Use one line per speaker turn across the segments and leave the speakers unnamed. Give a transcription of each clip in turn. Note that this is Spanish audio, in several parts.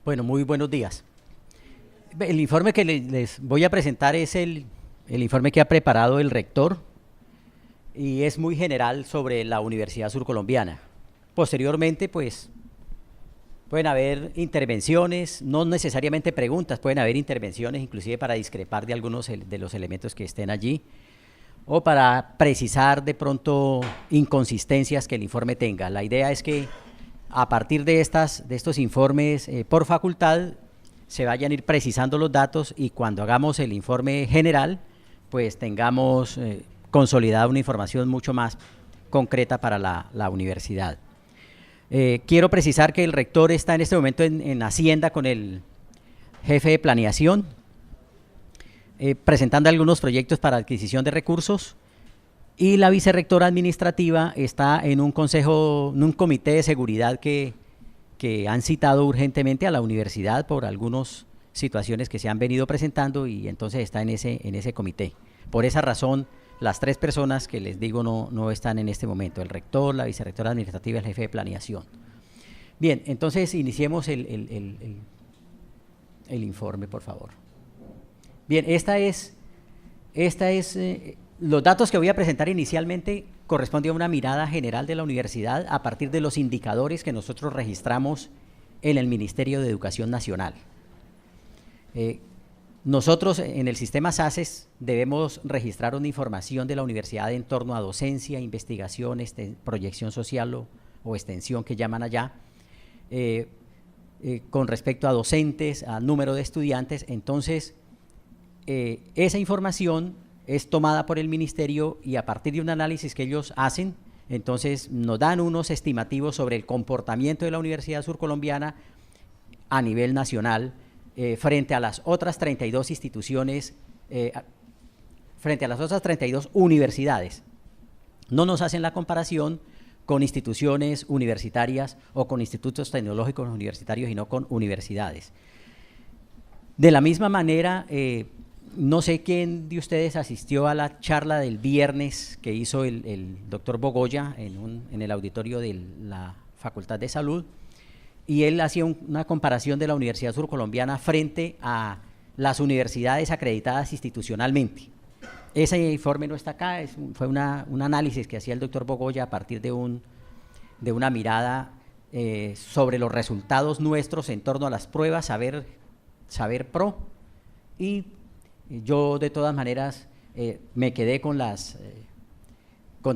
Bueno, muy buenos días. El informe que les voy a presentar es el informe que ha preparado el rector y es muy general sobre la Universidad Surcolombiana. Posteriormente, pues, pueden haber intervenciones, no necesariamente preguntas, pueden haber intervenciones inclusive para discrepar de algunos de los elementos que estén allí o para precisar de pronto inconsistencias que el informe tenga. La idea es que a partir de estos informes por facultad se vayan a ir precisando los datos y cuando hagamos el informe general, pues tengamos consolidada una información mucho más concreta para la universidad. Quiero precisar que el rector está en este momento en Hacienda con el jefe de planeación, presentando algunos proyectos para adquisición de recursos, y la vicerrectora administrativa está en un comité de seguridad que han citado urgentemente a la universidad por algunas situaciones que se han venido presentando y entonces está en ese comité. Por esa razón, las tres personas que les digo no están en este momento, el rector, la vicerrectora administrativa y el jefe de planeación. Bien, entonces iniciemos el informe, por favor. Bien, los datos que voy a presentar inicialmente corresponden a una mirada general de la universidad a partir de los indicadores que nosotros registramos en el Ministerio de Educación Nacional. Nosotros en el sistema SACES debemos registrar una información de la universidad en torno a docencia, investigación, proyección social o extensión que llaman allá, con respecto a docentes, a número de estudiantes. Entonces, esa información es tomada por el ministerio y a partir de un análisis que ellos hacen, entonces nos dan unos estimativos sobre el comportamiento de la Universidad Surcolombiana a nivel nacional frente a las otras 32 instituciones, frente a las otras 32 universidades. No nos hacen la comparación con instituciones universitarias o con institutos tecnológicos universitarios, sino con universidades. De la misma manera, no sé quién de ustedes asistió a la charla del viernes que hizo el doctor Bogoya en el auditorio de la Facultad de Salud, y él hacía una comparación de la Universidad Surcolombiana frente a las universidades acreditadas institucionalmente. Ese informe no está acá, fue un análisis que hacía el doctor Bogoya a partir de una mirada sobre los resultados nuestros en torno a las pruebas Saber Pro, y yo de todas maneras me quedé con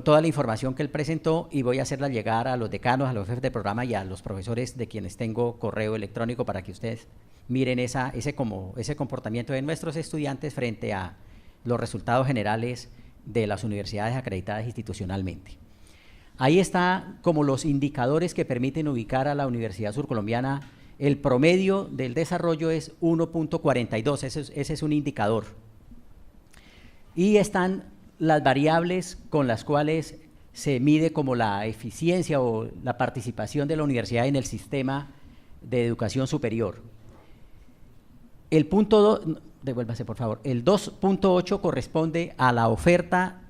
toda la información que él presentó y voy a hacerla llegar a los decanos, a los jefes de programa y a los profesores de quienes tengo correo electrónico para que ustedes miren ese comportamiento de nuestros estudiantes frente a los resultados generales de las universidades acreditadas institucionalmente. Ahí está como los indicadores que permiten ubicar a la Universidad Surcolombiana. El promedio del desarrollo es 1.42, ese es un indicador. Y están las variables con las cuales se mide como la eficiencia o la participación de la universidad en el sistema de educación superior. El punto 2, devuélvase por favor, el 2.8 corresponde a la oferta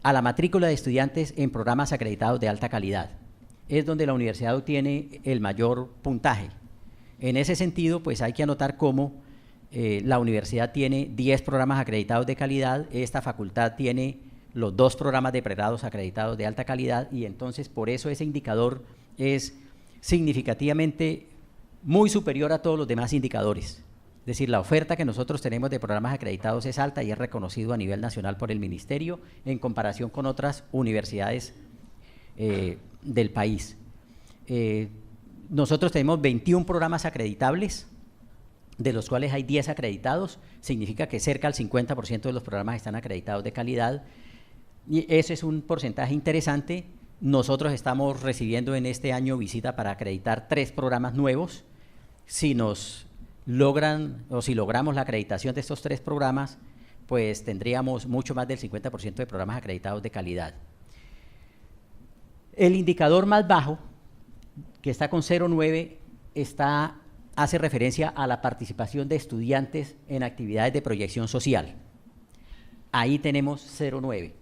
a la matrícula de estudiantes en programas acreditados de alta calidad. Es donde la universidad obtiene el mayor puntaje. En ese sentido, pues hay que anotar cómo la universidad tiene 10 programas acreditados de calidad, esta facultad tiene los 2 programas de pregrados acreditados de alta calidad, y entonces por eso ese indicador es significativamente muy superior a todos los demás indicadores. Es decir, la oferta que nosotros tenemos de programas acreditados es alta y es reconocido a nivel nacional por el ministerio en comparación con otras universidades del país. Nosotros tenemos 21 programas acreditables, de los cuales hay 10 acreditados, significa que cerca del 50% de los programas están acreditados de calidad, y ese es un porcentaje interesante. Nosotros estamos recibiendo en este año visita para acreditar 3 programas nuevos. Si logramos la acreditación de estos 3 programas, pues tendríamos mucho más del 50% de programas acreditados de calidad. El indicador más bajo, que está con 0.9, hace referencia a la participación de estudiantes en actividades de proyección social. Ahí tenemos 0.9.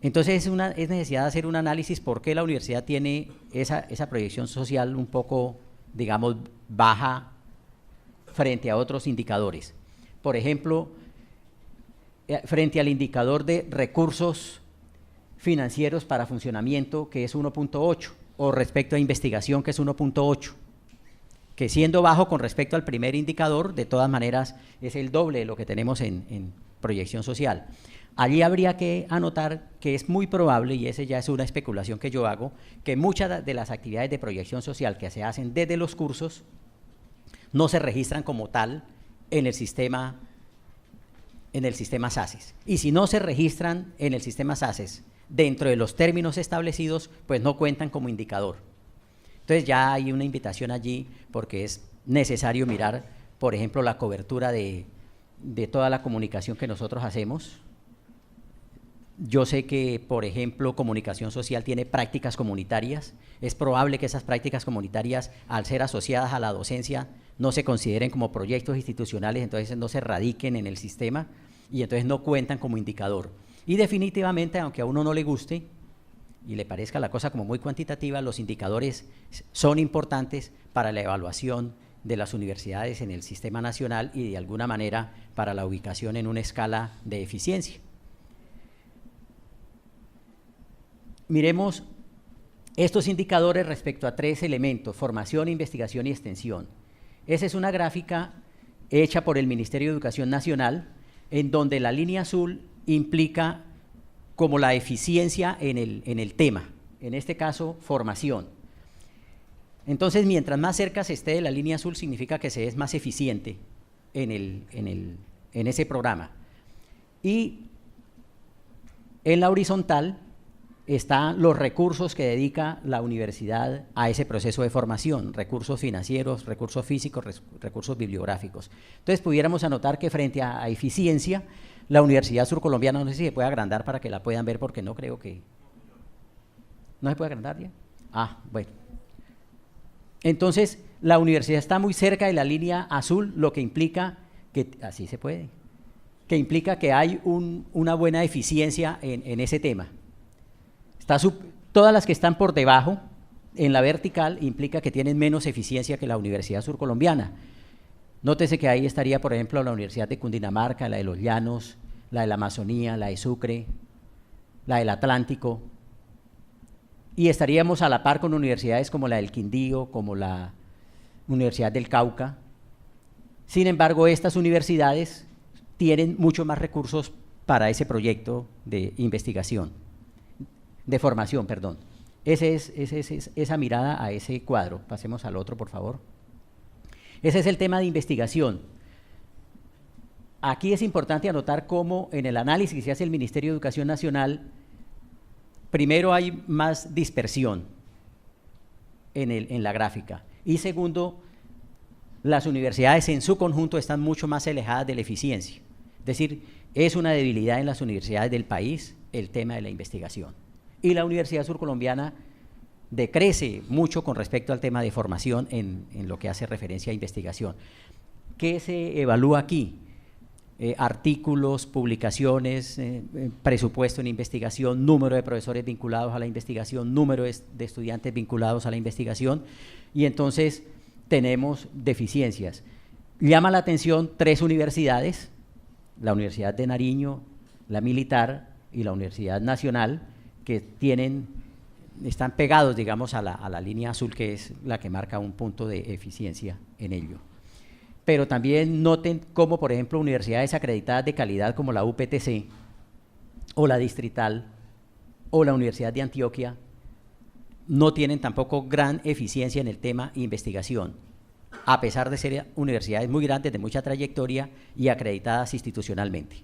Entonces es necesidad de hacer un análisis por qué la universidad tiene esa proyección social un poco digamos, baja frente a otros indicadores. Por ejemplo, frente al indicador de recursos financieros para funcionamiento, que es 1.8, o respecto a investigación, que es 1.8, que siendo bajo con respecto al primer indicador, de todas maneras es el doble de lo que tenemos en proyección social. Allí habría que anotar que es muy probable, y esa ya es una especulación que yo hago, que muchas de las actividades de proyección social que se hacen desde los cursos no se registran como tal en el sistema SACES. Y si no se registran en el sistema SACES dentro de los términos establecidos, pues no cuentan como indicador. Entonces ya hay una invitación allí porque es necesario mirar, por ejemplo, la cobertura de toda la comunicación que nosotros hacemos. Yo sé que, por ejemplo, comunicación social tiene prácticas comunitarias. Es probable que esas prácticas comunitarias, al ser asociadas a la docencia, no se consideren como proyectos institucionales, entonces no se radiquen en el sistema y entonces no cuentan como indicador. Y definitivamente, aunque a uno no le guste y le parezca la cosa como muy cuantitativa, los indicadores son importantes para la evaluación de las universidades en el sistema nacional y de alguna manera para la ubicación en una escala de eficiencia. Miremos estos indicadores respecto a 3 elementos: formación, investigación y extensión. Esa es una gráfica hecha por el Ministerio de Educación Nacional, en donde la línea azul implica como la eficiencia en el tema, en este caso formación. Entonces, mientras más cerca se esté de la línea azul, significa que se es más eficiente en ese programa. Y en la horizontal están los recursos que dedica la universidad a ese proceso de formación: recursos financieros, recursos físicos, recursos bibliográficos. Entonces pudiéramos anotar que frente a eficiencia, la Universidad Surcolombiana, no sé si se puede agrandar para que la puedan ver, porque no creo que... ¿No se puede agrandar ya? Ah, bueno. Entonces, la universidad está muy cerca de la línea azul, lo que implica que, así se puede, que implica que hay una buena eficiencia en ese tema. Todas las que están por debajo, en la vertical, implica que tienen menos eficiencia que la Universidad Surcolombiana. Nótese que ahí estaría, por ejemplo, la Universidad de Cundinamarca, la de los Llanos, la de la Amazonía, la de Sucre, la del Atlántico, y estaríamos a la par con universidades como la del Quindío, como la Universidad del Cauca. Sin embargo, estas universidades tienen mucho más recursos para ese proyecto de investigación, de formación, perdón. Esa mirada a ese cuadro. Pasemos al otro, por favor. Ese es el tema de investigación. Aquí es importante anotar cómo en el análisis que se hace el Ministerio de Educación Nacional, primero hay más dispersión en la gráfica, y segundo, las universidades en su conjunto están mucho más alejadas de la eficiencia. Es decir, es una debilidad en las universidades del país el tema de la investigación. Y la Universidad Surcolombiana decrece mucho con respecto al tema de formación en lo que hace referencia a investigación. ¿Qué se evalúa aquí? Artículos, publicaciones, presupuesto en investigación, número de profesores vinculados a la investigación, número de estudiantes vinculados a la investigación, y entonces tenemos deficiencias. Llama la atención 3 universidades: la Universidad de Nariño, la Militar y la Universidad Nacional, que están pegados, digamos, a la línea azul, que es la que marca un punto de eficiencia en ello. Pero también noten cómo, por ejemplo, universidades acreditadas de calidad como la UPTC o la Distrital o la Universidad de Antioquia no tienen tampoco gran eficiencia en el tema investigación, a pesar de ser universidades muy grandes, de mucha trayectoria y acreditadas institucionalmente.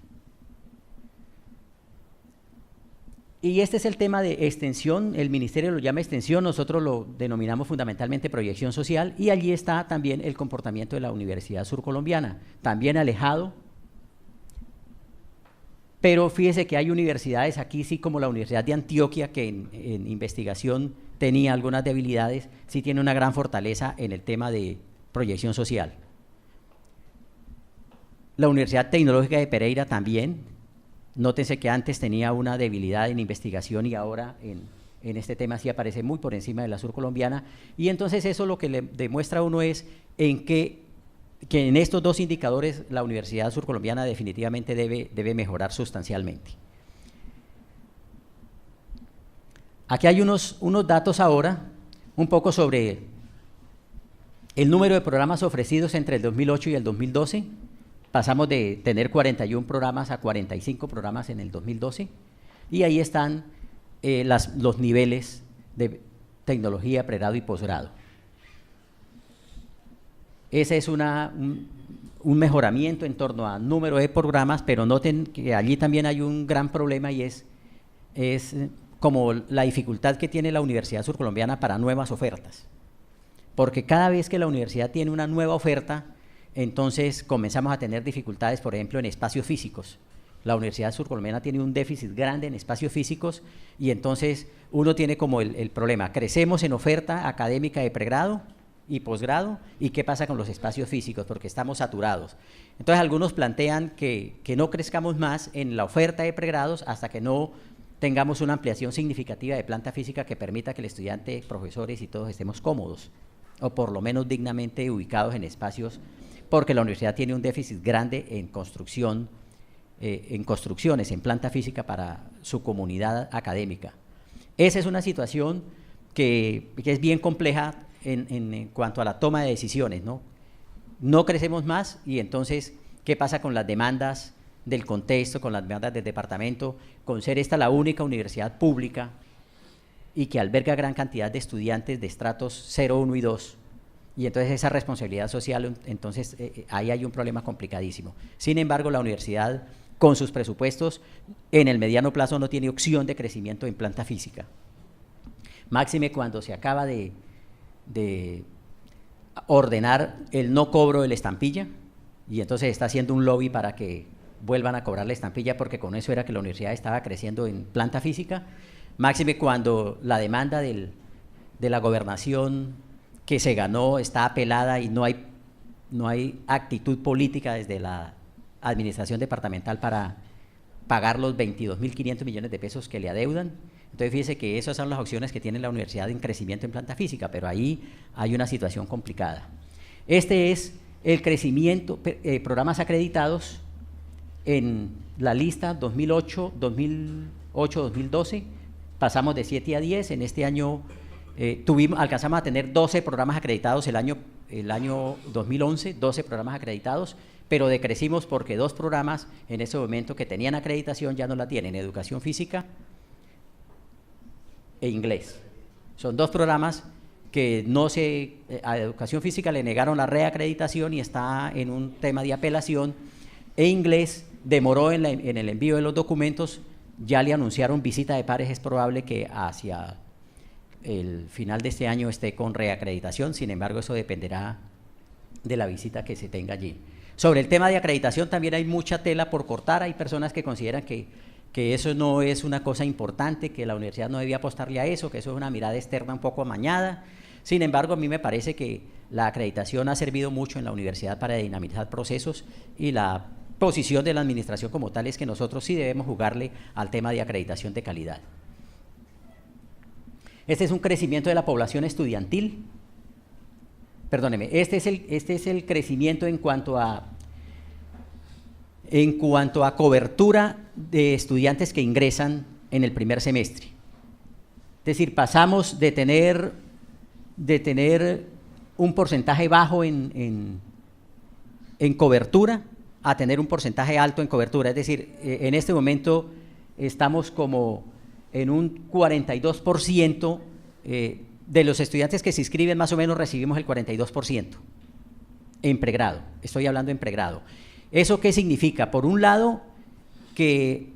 Y este es el tema de extensión. El Ministerio lo llama extensión, nosotros lo denominamos fundamentalmente proyección social, y allí está también el comportamiento de la Universidad Surcolombiana, también alejado. Pero fíjese que hay universidades aquí, sí, como la Universidad de Antioquia, que en investigación tenía algunas debilidades, sí tiene una gran fortaleza en el tema de proyección social. La Universidad Tecnológica de Pereira también. Nótense que antes tenía una debilidad en investigación y ahora en este tema sí aparece muy por encima de la surcolombiana, y entonces eso lo que le demuestra a uno es que en estos dos indicadores la Universidad Surcolombiana definitivamente debe mejorar sustancialmente. Aquí hay unos datos ahora, un poco sobre el número de programas ofrecidos entre el 2008 y el 2012. Pasamos de tener 41 programas a 45 programas en el 2012, y ahí están los niveles de tecnología, pregrado y posgrado. Ese es un mejoramiento en torno al número de programas, pero noten que allí también hay un gran problema, y es como la dificultad que tiene la Universidad Surcolombiana para nuevas ofertas. Porque cada vez que la universidad tiene una nueva oferta, entonces comenzamos a tener dificultades, por ejemplo, en espacios físicos. La Universidad Surcolombiana tiene un déficit grande en espacios físicos, y entonces uno tiene como el problema: crecemos en oferta académica de pregrado y posgrado, ¿y qué pasa con los espacios físicos? Porque estamos saturados. Entonces algunos plantean que no crezcamos más en la oferta de pregrados hasta que no tengamos una ampliación significativa de planta física que permita que el estudiante, profesores y todos estemos cómodos, o por lo menos dignamente ubicados en espacios, porque la universidad tiene un déficit grande en construcción, en construcciones, en planta física para su comunidad académica. Esa es una situación que es bien compleja en cuanto a la toma de decisiones, ¿no? No crecemos más, y entonces, ¿qué pasa con las demandas del contexto, con las demandas del departamento, con ser esta la única universidad pública y que alberga gran cantidad de estudiantes de estratos 0, 1 y 2? Y entonces esa responsabilidad social, entonces ahí hay un problema complicadísimo. Sin embargo, la universidad, con sus presupuestos, en el mediano plazo no tiene opción de crecimiento en planta física. Máxime cuando se acaba de ordenar el no cobro de la estampilla, y entonces está haciendo un lobby para que vuelvan a cobrar la estampilla, porque con eso era que la universidad estaba creciendo en planta física. Máxime cuando la demanda de la gobernación que se ganó está apelada y no hay actitud política desde la administración departamental para pagar los 22.500 millones de pesos que le adeudan. Entonces fíjese que esas son las opciones que tiene la universidad en crecimiento en planta física, pero ahí hay una situación complicada. Este es el crecimiento, programas acreditados en la lista 2008-2012, pasamos de 7 a 10, en este año alcanzamos a tener 12 programas acreditados el año 2011, 12 programas acreditados, pero decrecimos porque 2 programas en ese momento que tenían acreditación ya no la tienen: educación física e inglés. Son 2 programas que a educación física le negaron la reacreditación y está en un tema de apelación, e inglés demoró en el envío de los documentos. Ya le anunciaron visita de pares, es probable que hacia el final de este año esté con reacreditación. Sin embargo, eso dependerá de la visita que se tenga allí. Sobre el tema de acreditación también hay mucha tela por cortar. Hay personas que consideran que eso no es una cosa importante, que la universidad no debía apostarle a eso, que eso es una mirada externa un poco amañada. Sin embargo, a mí me parece que la acreditación ha servido mucho en la universidad para dinamizar procesos, y la posición de la administración como tal es que nosotros sí debemos jugarle al tema de acreditación de calidad. Este es un crecimiento de la población estudiantil. Perdóneme, este es el crecimiento en cuanto a cobertura de estudiantes que ingresan en el primer semestre. Es decir, pasamos de tener un porcentaje bajo en cobertura a tener un porcentaje alto en cobertura. Es decir, en este momento estamos como en un 42%, de los estudiantes que se inscriben, más o menos recibimos el 42% en pregrado. Estoy hablando en pregrado. ¿Eso qué significa? Por un lado, que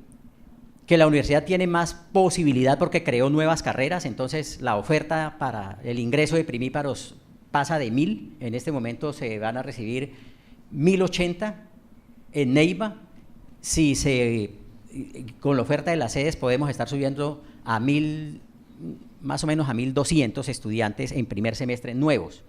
la universidad tiene más posibilidad porque creó nuevas carreras, entonces la oferta para el ingreso de primíparos pasa de 1.000, en este momento se van a recibir 1.080 en Neiva. Con la oferta de las sedes podemos estar subiendo a 1.000, más o menos a 1.200 estudiantes en primer semestre nuevos.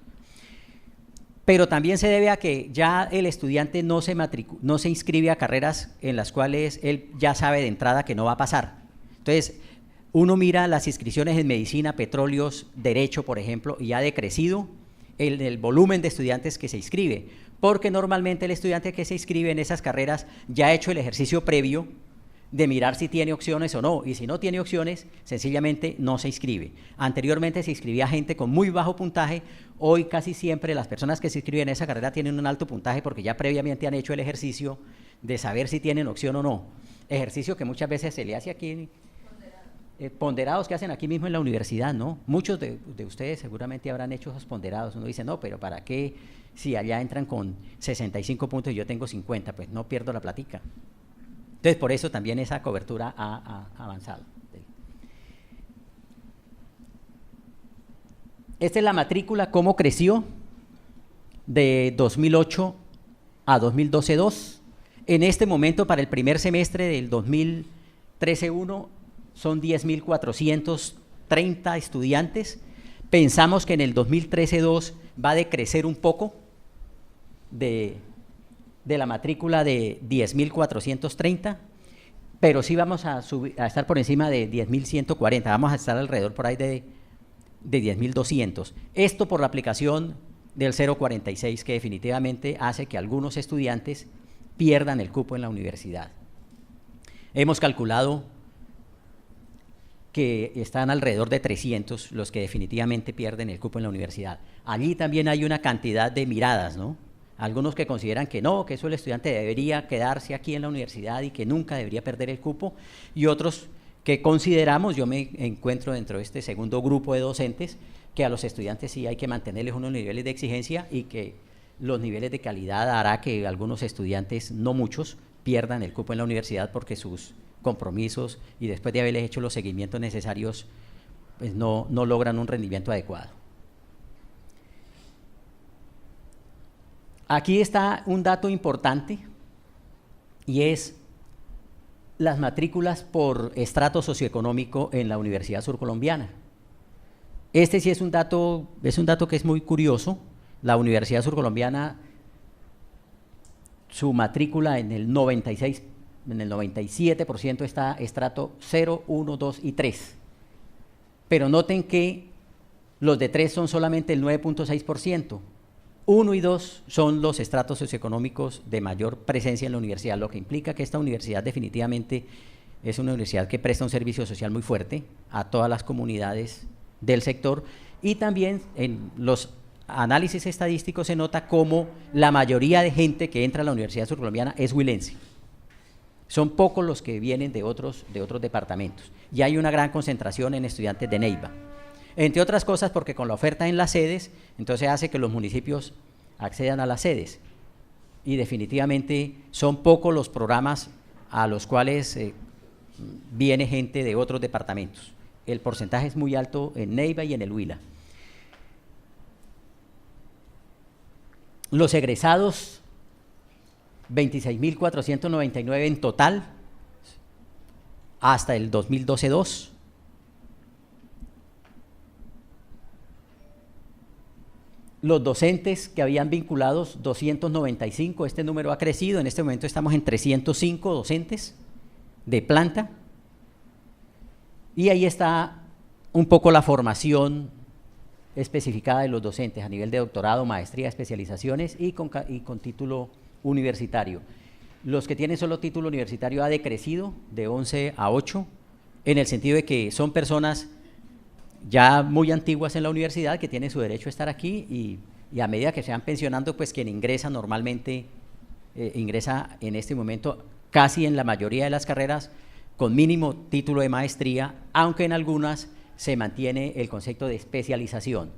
Pero también se debe a que ya el estudiante no se inscribe a carreras en las cuales él ya sabe de entrada que no va a pasar. Entonces, uno mira las inscripciones en medicina, petróleos, derecho, por ejemplo, y ha decrecido el volumen de estudiantes que se inscribe, porque normalmente el estudiante que se inscribe en esas carreras ya ha hecho el ejercicio previo de mirar si tiene opciones o no, y si no tiene opciones, sencillamente no se inscribe. Anteriormente se inscribía gente con muy bajo puntaje, hoy casi siempre las personas que se inscriben en esa carrera tienen un alto puntaje porque ya previamente han hecho el ejercicio de saber si tienen opción o no. Ejercicio que muchas veces se le hace aquí, ponderados que hacen aquí mismo en la universidad, ¿no? Muchos de ustedes seguramente habrán hecho esos ponderados. Uno dice, no, pero ¿para qué si allá entran con 65 puntos y yo tengo 50? Pues no pierdo la platica. Entonces, por eso también esa cobertura ha avanzado. Esta es la matrícula, cómo creció de 2008 a 2012-2. En este momento, para el primer semestre del 2013-1, son 10.430 estudiantes. Pensamos que en el 2013-2 va a decrecer un poco de la matrícula de 10.430, pero sí vamos a estar por encima de 10.140, vamos a estar alrededor por ahí de 10.200. Esto por la aplicación del 046, que definitivamente hace que algunos estudiantes pierdan el cupo en la universidad. Hemos calculado que están alrededor de 300 los que definitivamente pierden el cupo en la universidad. Allí también hay una cantidad de miradas, ¿no? Algunos que consideran que no, que eso el estudiante debería quedarse aquí en la universidad y que nunca debería perder el cupo, y otros que consideramos, yo me encuentro dentro de este segundo grupo de docentes, que a los estudiantes sí hay que mantenerles unos niveles de exigencia y que los niveles de calidad hará que algunos estudiantes, no muchos, pierdan el cupo en la universidad porque sus compromisos y después de haberles hecho los seguimientos necesarios, pues no logran un rendimiento adecuado. Aquí está un dato importante y es las matrículas por estrato socioeconómico en la Universidad Surcolombiana. Este sí es un dato que es muy curioso. La Universidad Surcolombiana, su matrícula en el 97% está estrato 0, 1, 2 y 3. Pero noten que los de 3 son solamente el 9.6%. 1 y 2 son los estratos socioeconómicos de mayor presencia en la universidad, lo que implica que esta universidad definitivamente es una universidad que presta un servicio social muy fuerte a todas las comunidades del sector, y también en los análisis estadísticos se nota cómo la mayoría de gente que entra a la Universidad Surcolombiana es huilense. Son pocos los que vienen de otros departamentos, y hay una gran concentración en estudiantes de Neiva. Entre otras cosas porque con la oferta en las sedes, entonces hace que los municipios accedan a las sedes, y definitivamente son pocos los programas a los cuales viene gente de otros departamentos. El porcentaje es muy alto en Neiva y en el Huila. Los egresados, 26.499 en total hasta el 2012-2. Los docentes que habían vinculados, 295, este número ha crecido, en este momento estamos en 305 docentes de planta, y ahí está un poco la formación especificada de los docentes a nivel de doctorado, maestría, especializaciones y con título universitario. Los que tienen solo título universitario ha decrecido de 11 a 8, en el sentido de que son personas ya muy antiguas en la universidad que tienen su derecho a estar aquí, y a medida que se van pensionando, pues quien ingresa normalmente ingresa en este momento casi en la mayoría de las carreras con mínimo título de maestría, aunque en algunas se mantiene el concepto de especialización.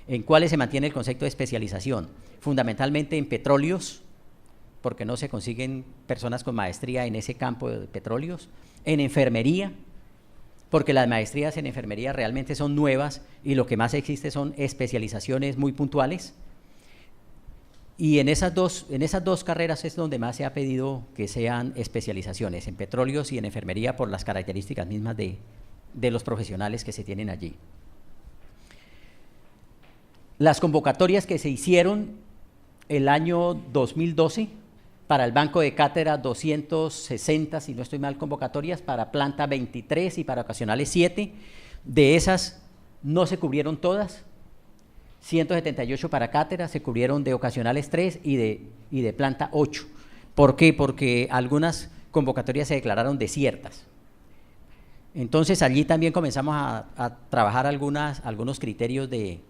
¿En cuáles se mantiene el concepto de especialización? Fundamentalmente en petróleos, porque no se consiguen personas con maestría en ese campo de petróleos, en enfermería, porque las maestrías en enfermería realmente son nuevas y lo que más existe son especializaciones muy puntuales, y en esas dos carreras es donde más se ha pedido que sean especializaciones, en petróleos y en enfermería, por las características mismas de los profesionales que se tienen allí. Las convocatorias que se hicieron el año 2012 para el banco de cátedra 260, si no estoy mal, convocatorias, para planta 23 y para ocasionales 7. De esas no se cubrieron todas, 178 para cátedra, se cubrieron de ocasionales 3 y de planta 8. ¿Por qué? Porque algunas convocatorias se declararon desiertas. Entonces allí también comenzamos a trabajar algunos criterios de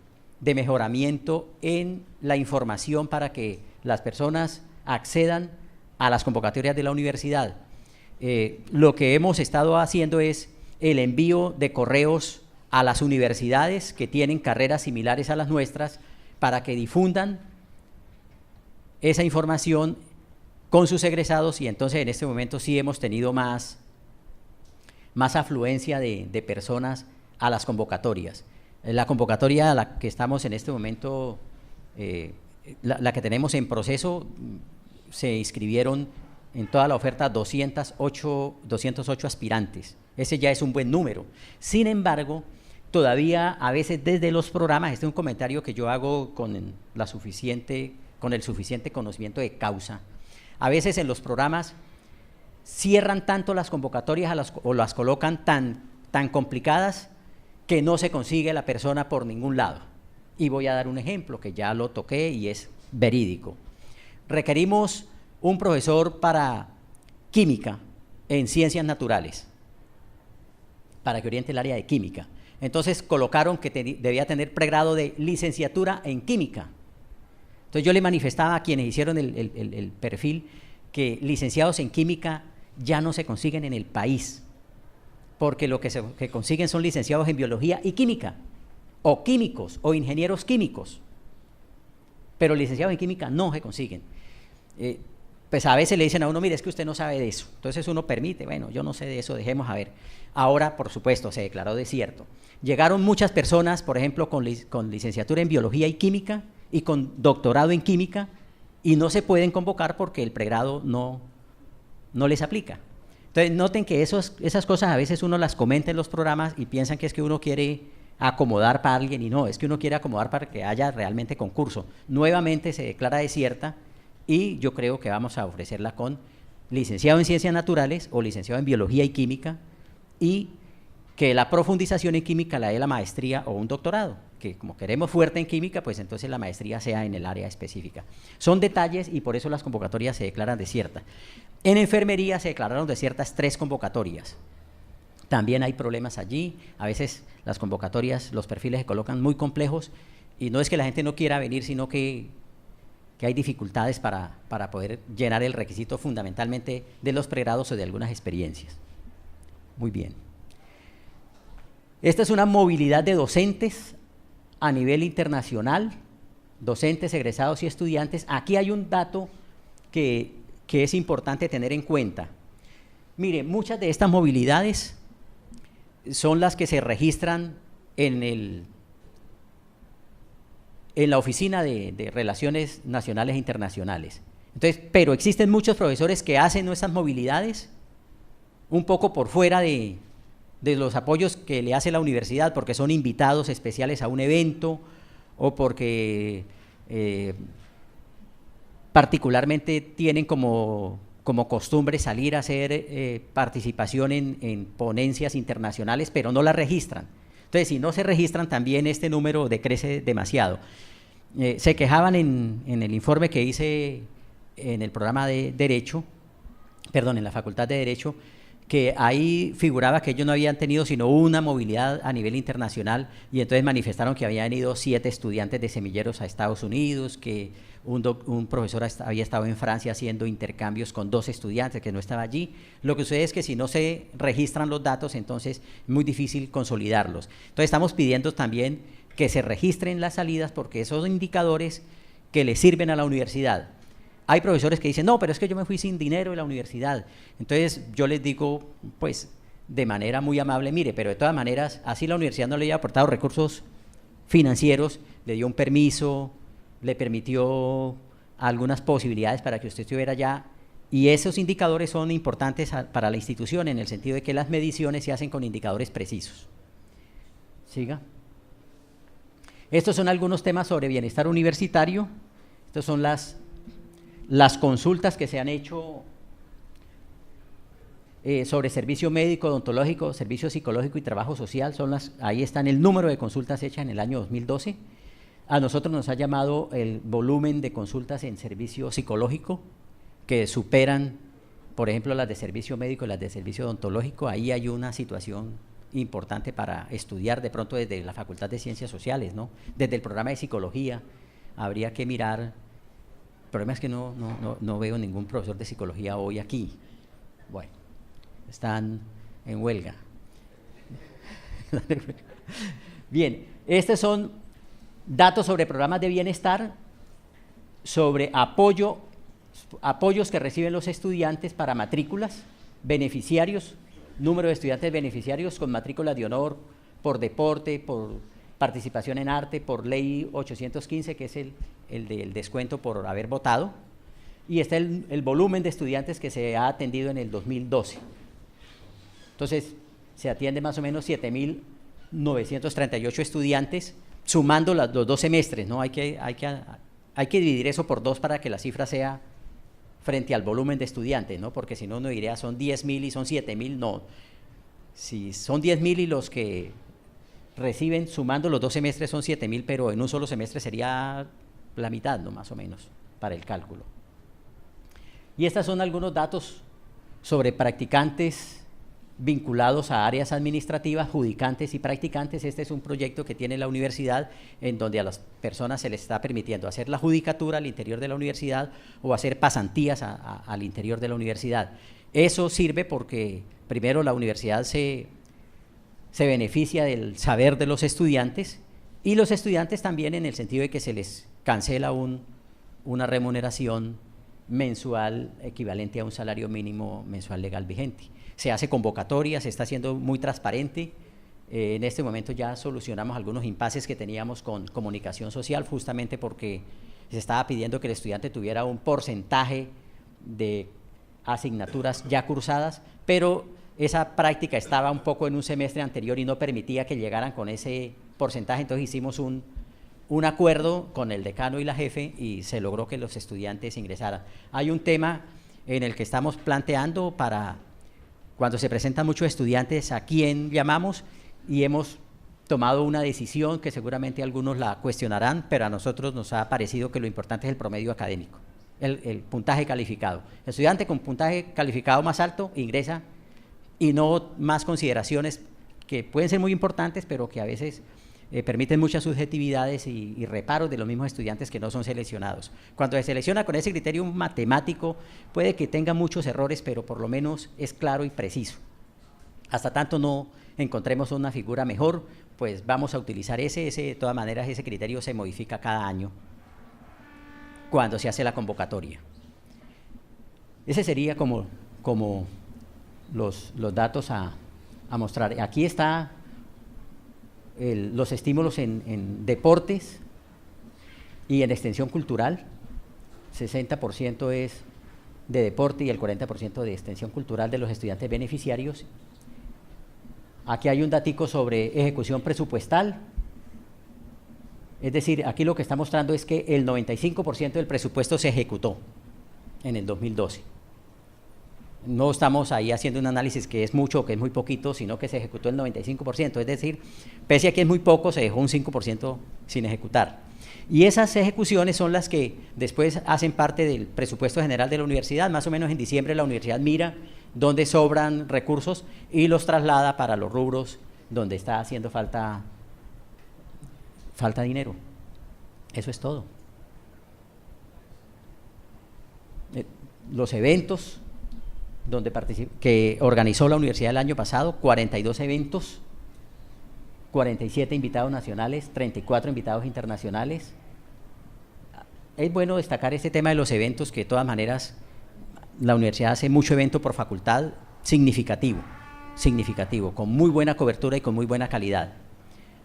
mejoramiento en la información para que las personas accedan a las convocatorias de la universidad. Lo que hemos estado haciendo es el envío de correos a las universidades que tienen carreras similares a las nuestras para que difundan esa información con sus egresados, y entonces en este momento sí hemos tenido más afluencia de personas a las convocatorias. La convocatoria a la que estamos en este momento, la que tenemos en proceso, se inscribieron en toda la oferta 208 aspirantes. Ese ya es un buen número. Sin embargo, todavía a veces desde los programas, este es un comentario que yo hago con el suficiente conocimiento de causa, a veces en los programas cierran tanto las convocatorias o las colocan tan complicadas que no se consigue la persona por ningún lado. Y voy a dar un ejemplo que ya lo toqué y es verídico. Requerimos un profesor para química en ciencias naturales, para que oriente el área de química. Entonces colocaron que debía tener pregrado de licenciatura en química. Entonces yo le manifestaba a quienes hicieron el perfil que licenciados en química ya no se consiguen en el país, porque lo que consiguen son licenciados en biología y química, o químicos, o ingenieros químicos, pero licenciados en química no se consiguen. Pues a veces le dicen a uno, mire, es que usted no sabe de eso. Entonces uno permite, bueno, yo no sé de eso, dejemos a ver. Ahora, por supuesto, se declaró desierto. Llegaron muchas personas, por ejemplo, con licenciatura en biología y química y con doctorado en química, y no se pueden convocar porque el pregrado no les aplica. Entonces, noten que esas cosas a veces uno las comenta en los programas y piensan que es que uno quiere acomodar para alguien, y no, es que uno quiere acomodar para que haya realmente concurso. Nuevamente se declara desierta y yo creo que vamos a ofrecerla con licenciado en ciencias naturales o licenciado en biología y química, y que la profundización en química la dé la maestría o un doctorado, que como queremos fuerte en química, pues entonces la maestría sea en el área específica. Son detalles y por eso las convocatorias se declaran desiertas. En enfermería se declararon desiertas 3 convocatorias. También hay problemas allí, a veces las convocatorias, los perfiles se colocan muy complejos, y no es que la gente no quiera venir, sino que hay dificultades para poder llenar el requisito fundamentalmente de los pregrados o de algunas experiencias. Muy bien. Esta es una movilidad de docentes a nivel internacional, docentes, egresados y estudiantes. Aquí hay un dato que es importante tener en cuenta. Mire, muchas de estas movilidades son las que se registran en la Oficina de Relaciones Nacionales e Internacionales. Entonces, pero existen muchos profesores que hacen nuestras movilidades un poco por fuera de los apoyos que le hace la universidad, porque son invitados especiales a un evento o porque particularmente tienen como costumbre salir a hacer participación en ponencias internacionales, pero no las registran. Entonces, si no se registran, también este número decrece demasiado. Se quejaban en el informe que hice en el programa de Derecho, perdón, en la Facultad de Derecho, que ahí figuraba que ellos no habían tenido sino una movilidad a nivel internacional, y entonces manifestaron que habían ido 7 estudiantes de semilleros a Estados Unidos, que un profesor había estado en Francia haciendo intercambios con 2 estudiantes, que no estaba allí. Lo que sucede es que si no se registran los datos, entonces es muy difícil consolidarlos. Entonces estamos pidiendo también que se registren las salidas, porque esos son indicadores que le sirven a la universidad. Hay profesores que dicen, no, pero es que yo me fui sin dinero de la universidad. Entonces yo les digo, pues, de manera muy amable, mire, pero de todas maneras, así la universidad no le haya aportado recursos financieros, le dio un permiso, le permitió algunas posibilidades para que usted estuviera allá, y esos indicadores son importantes para la institución, en el sentido de que las mediciones se hacen con indicadores precisos. Siga. Estos son algunos temas sobre bienestar universitario. Estos son Las consultas que se han hecho sobre servicio médico, odontológico, servicio psicológico y trabajo social, ahí están el número de consultas hechas en el año 2012. A nosotros nos ha llamado el volumen de consultas en servicio psicológico, que superan, por ejemplo, las de servicio médico y las de servicio odontológico. Ahí hay una situación importante para estudiar de pronto desde la Facultad de Ciencias Sociales, ¿no? Desde el programa de psicología habría que mirar. El problema es que no veo ningún profesor de psicología hoy aquí. Bueno, están en huelga. Bien, estos son datos sobre programas de bienestar, sobre apoyos que reciben los estudiantes para matrículas, beneficiarios, número de estudiantes beneficiarios con matrículas de honor, por deporte, por participación en arte, por ley 815, que es el del descuento por haber votado, y está el volumen de estudiantes que se ha atendido en el 2012. Entonces, se atiende más o menos 7.938 estudiantes, sumando los 2 semestres, ¿no? Hay que dividir eso por 2 para que la cifra sea frente al volumen de estudiantes, ¿no? Porque si no, uno diría son 10.000 y son 7.000, no. Si son 10.000 y los que reciben, sumando los 2 semestres, son 7.000, pero en un solo semestre sería la mitad, ¿no? Más o menos, para el cálculo. Y estos son algunos datos sobre practicantes vinculados a áreas administrativas, judicantes y practicantes. Este es un proyecto que tiene la universidad en donde a las personas se les está permitiendo hacer la judicatura al interior de la universidad o hacer pasantías al interior de la universidad. Eso sirve porque primero la universidad se beneficia del saber de los estudiantes y los estudiantes también en el sentido de que se les cancela una remuneración mensual equivalente a un salario mínimo mensual legal vigente. Se hace convocatoria, se está haciendo muy transparente. En este momento ya solucionamos algunos impases que teníamos con comunicación social, justamente porque se estaba pidiendo que el estudiante tuviera un porcentaje de asignaturas ya cursadas, pero esa práctica estaba un poco en un semestre anterior y no permitía que llegaran con ese porcentaje. Entonces hicimos un acuerdo con el decano y la jefe y se logró que los estudiantes ingresaran. Hay un tema en el que estamos planteando para cuando se presentan muchos estudiantes a quién llamamos, y hemos tomado una decisión que seguramente algunos la cuestionarán, pero a nosotros nos ha parecido que lo importante es el promedio académico, el puntaje calificado. El estudiante con puntaje calificado más alto ingresa y no más consideraciones que pueden ser muy importantes, pero que a veces permiten muchas subjetividades y reparos de los mismos estudiantes que no son seleccionados. Cuando se selecciona con ese criterio matemático, puede que tenga muchos errores, pero por lo menos es claro y preciso. Hasta tanto no encontremos una figura mejor, pues vamos a utilizar ese. De todas maneras, ese criterio se modifica cada año cuando se hace la convocatoria. Ese sería como los datos a mostrar. Aquí está los estímulos en deportes y en extensión cultural. 60% es de deporte y el 40% de extensión cultural de los estudiantes beneficiarios. Aquí hay un datico sobre ejecución presupuestal, es decir, aquí lo que está mostrando es que el 95% del presupuesto se ejecutó en el 2012. No estamos ahí haciendo un análisis que es mucho o que es muy poquito, sino que se ejecutó el 95%, es decir, pese a que es muy poco, se dejó un 5% sin ejecutar. Y esas ejecuciones son las que después hacen parte del presupuesto general de la universidad. Más o menos en diciembre la universidad mira dónde sobran recursos y los traslada para los rubros donde está haciendo falta dinero. Eso es todo. Los eventos que organizó la universidad el año pasado, 42 eventos, 47 invitados nacionales, 34 invitados internacionales. Es bueno destacar este tema de los eventos, que de todas maneras la universidad hace mucho evento por facultad, significativo, con muy buena cobertura y con muy buena calidad.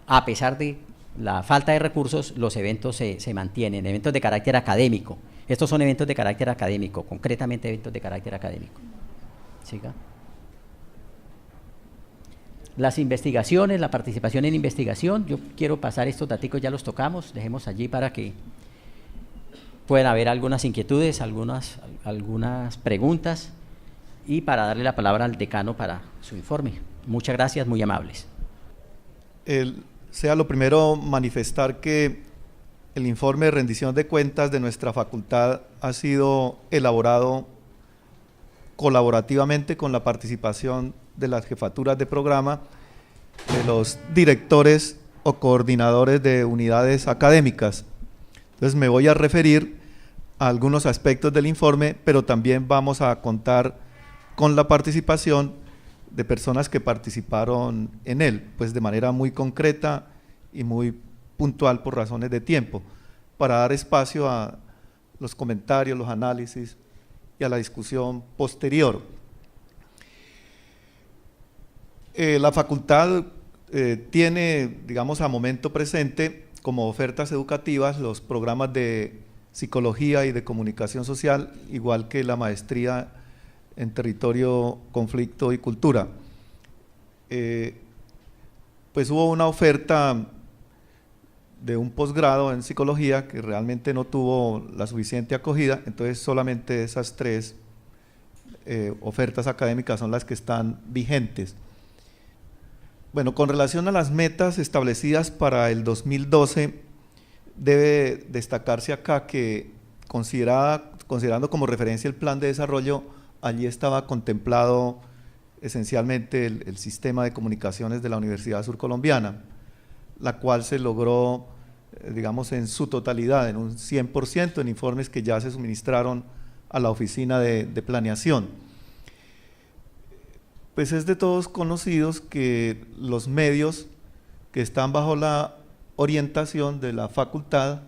A pesar de la falta de recursos, los eventos se mantienen, eventos de carácter académico. Estos son eventos de carácter académico, concretamente eventos de carácter académico. ¿Siga? Las investigaciones, la participación en investigación, yo quiero pasar estos datos, ya los tocamos, dejemos allí para que pueden haber algunas inquietudes, algunas preguntas, y para darle la palabra al decano para su informe. Muchas gracias, muy amables.
Sea lo primero manifestar que el informe de rendición de cuentas de nuestra facultad ha sido elaborado colaborativamente con la participación de las jefaturas de programa, de los directores o coordinadores de unidades académicas. Entonces me voy a referir a algunos aspectos del informe, pero también vamos a contar con la participación de personas que participaron en él, pues de manera muy concreta y muy puntual por razones de tiempo, para dar espacio a los comentarios, los análisis y a la discusión posterior. La facultad tiene, digamos, a momento presente como ofertas educativas los programas de psicología y de comunicación social, igual que la maestría en territorio, conflicto y cultura. Pues hubo una oferta de un posgrado en psicología que realmente no tuvo la suficiente acogida, entonces solamente esas 3 ofertas académicas son las que están vigentes. Bueno, con relación a las metas establecidas para el 2012, debe destacarse acá que considerando como referencia el plan de desarrollo, allí estaba contemplado esencialmente el sistema de comunicaciones de la Universidad Surcolombiana, la cual se logró, digamos, en su totalidad, en un 100%, en informes que ya se suministraron a la oficina de planeación. Pues es de todos conocidos que los medios que están bajo la orientación de la facultad,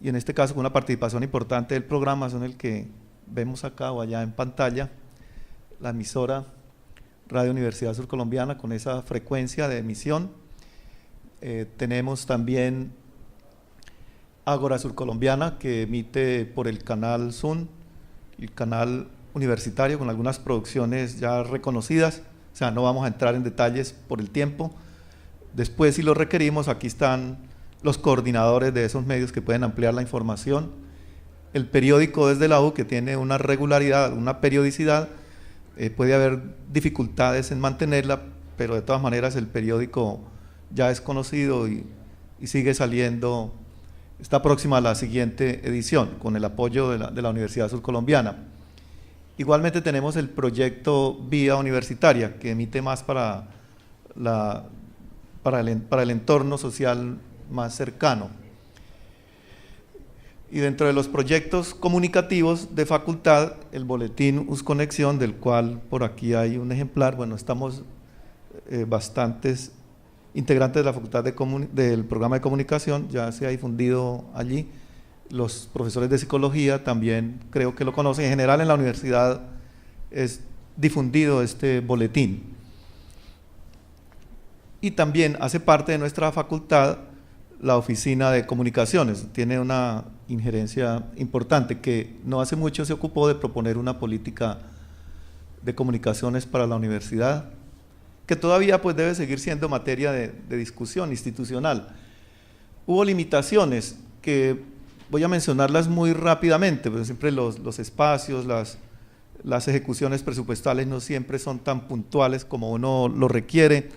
y en este caso con una participación importante del programa, son el que vemos acá o allá en pantalla, la emisora Radio Universidad Surcolombiana con esa frecuencia de emisión. Tenemos también Ágora Surcolombiana, que emite por el canal Sun, el canal universitario, con algunas producciones ya reconocidas. O sea, no vamos a entrar en detalles por el tiempo. Después, si lo requerimos, aquí están los coordinadores de esos medios que pueden ampliar la información. El periódico desde la U, que tiene una regularidad, una periodicidad, puede haber dificultades en mantenerla, pero de todas maneras el periódico ya es conocido y sigue saliendo. Está próxima a la siguiente edición, con el apoyo de la Universidad Surcolombiana. Igualmente tenemos el proyecto Vía Universitaria, que emite más para el entorno social más cercano. Y dentro de los proyectos comunicativos de facultad, el boletín Usconexión, del cual por aquí hay un ejemplar. Bueno, estamos bastantes integrantes de la facultad del programa de comunicación, ya se ha difundido allí. Los profesores de psicología también creo que lo conocen. En general en la universidad es difundido este boletín. Y también hace parte de nuestra facultad la oficina de comunicaciones, tiene una injerencia importante, que no hace mucho se ocupó de proponer una política de comunicaciones para la universidad, que todavía pues debe seguir siendo materia de discusión institucional. Hubo limitaciones que voy a mencionarlas muy rápidamente, pero siempre los espacios, las ejecuciones presupuestales no siempre son tan puntuales como uno lo requiere.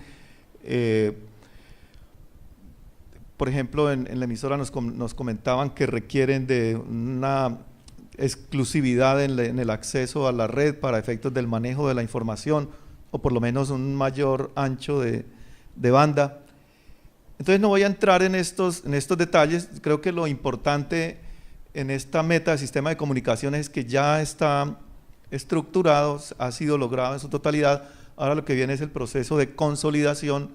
Por ejemplo, en la emisora nos comentaban que requieren de una exclusividad en el acceso a la red para efectos del manejo de la información, o por lo menos un mayor ancho de banda. Entonces no voy a entrar en estos detalles. Creo que lo importante en esta meta de sistema de comunicaciones es que ya está estructurado, ha sido logrado en su totalidad. Ahora lo que viene es el proceso de consolidación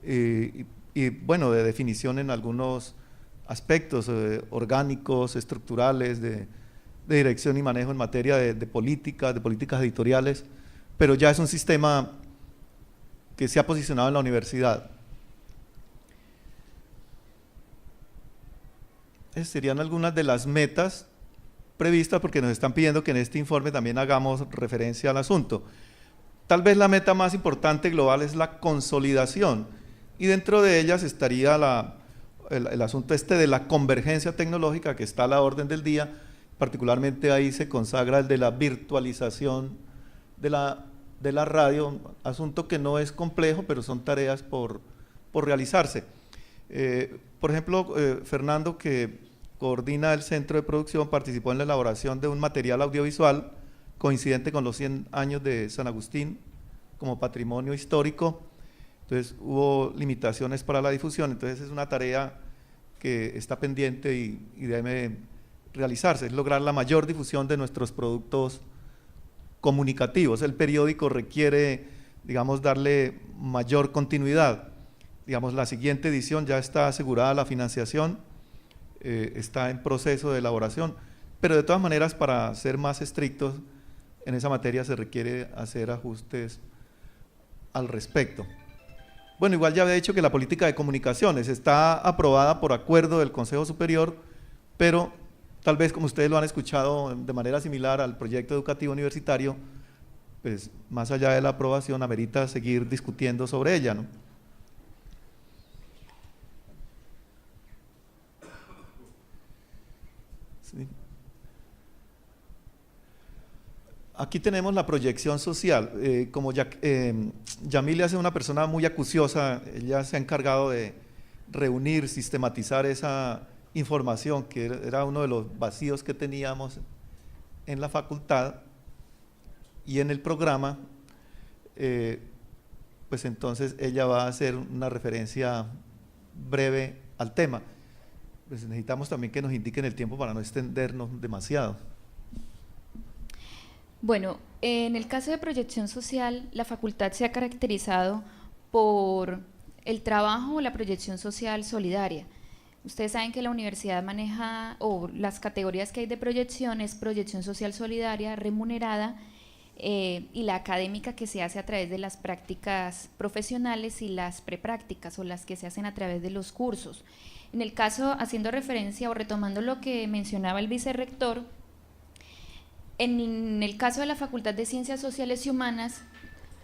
y bueno, de definición en algunos aspectos orgánicos, estructurales, de dirección y manejo en materia de políticas editoriales, pero ya es un sistema que se ha posicionado en la universidad. Esas serían algunas de las metas previstas, porque nos están pidiendo que en este informe también hagamos referencia al asunto. Tal vez la meta más importante global es la consolidación, y dentro de ellas estaría el asunto de la convergencia tecnológica, que está a la orden del día, particularmente ahí se consagra el de la virtualización de la radio, asunto que no es complejo, pero son tareas por realizarse. Por ejemplo, Fernando, que coordina el centro de producción, participó en la elaboración de un material audiovisual coincidente con los 100 años de San Agustín como patrimonio histórico. Entonces hubo limitaciones para la difusión, entonces es una tarea que está pendiente y debe realizarse, es lograr la mayor difusión de nuestros productos comunicativos. El periódico requiere, digamos, darle mayor continuidad. Digamos, la siguiente edición ya está asegurada la financiación, está en proceso de elaboración, pero de todas maneras, para ser más estrictos en esa materia se requiere hacer ajustes al respecto. Bueno, igual ya había dicho que la política de comunicaciones está aprobada por acuerdo del Consejo Superior, pero tal vez, como ustedes lo han escuchado de manera similar al proyecto educativo universitario, pues más allá de la aprobación amerita seguir discutiendo sobre ella, ¿no? Sí. Aquí tenemos la proyección social. Como Yamile es una persona muy acuciosa, ella se ha encargado de reunir, sistematizar esa información, que era uno de los vacíos que teníamos en la facultad y en el programa. Pues entonces ella va a hacer una referencia breve al tema. Pues necesitamos también que nos indiquen el tiempo para no extendernos demasiado.
Bueno, en el caso de proyección social, la facultad se ha caracterizado por el trabajo o la proyección social solidaria. Ustedes saben que la universidad maneja, o las categorías que hay de proyección es proyección social solidaria, remunerada, y la académica, que se hace a través de las prácticas profesionales, y las preprácticas, o las que se hacen a través de los cursos. En el caso, haciendo referencia o retomando lo que mencionaba el vicerrector, en el caso de la Facultad de Ciencias Sociales y Humanas,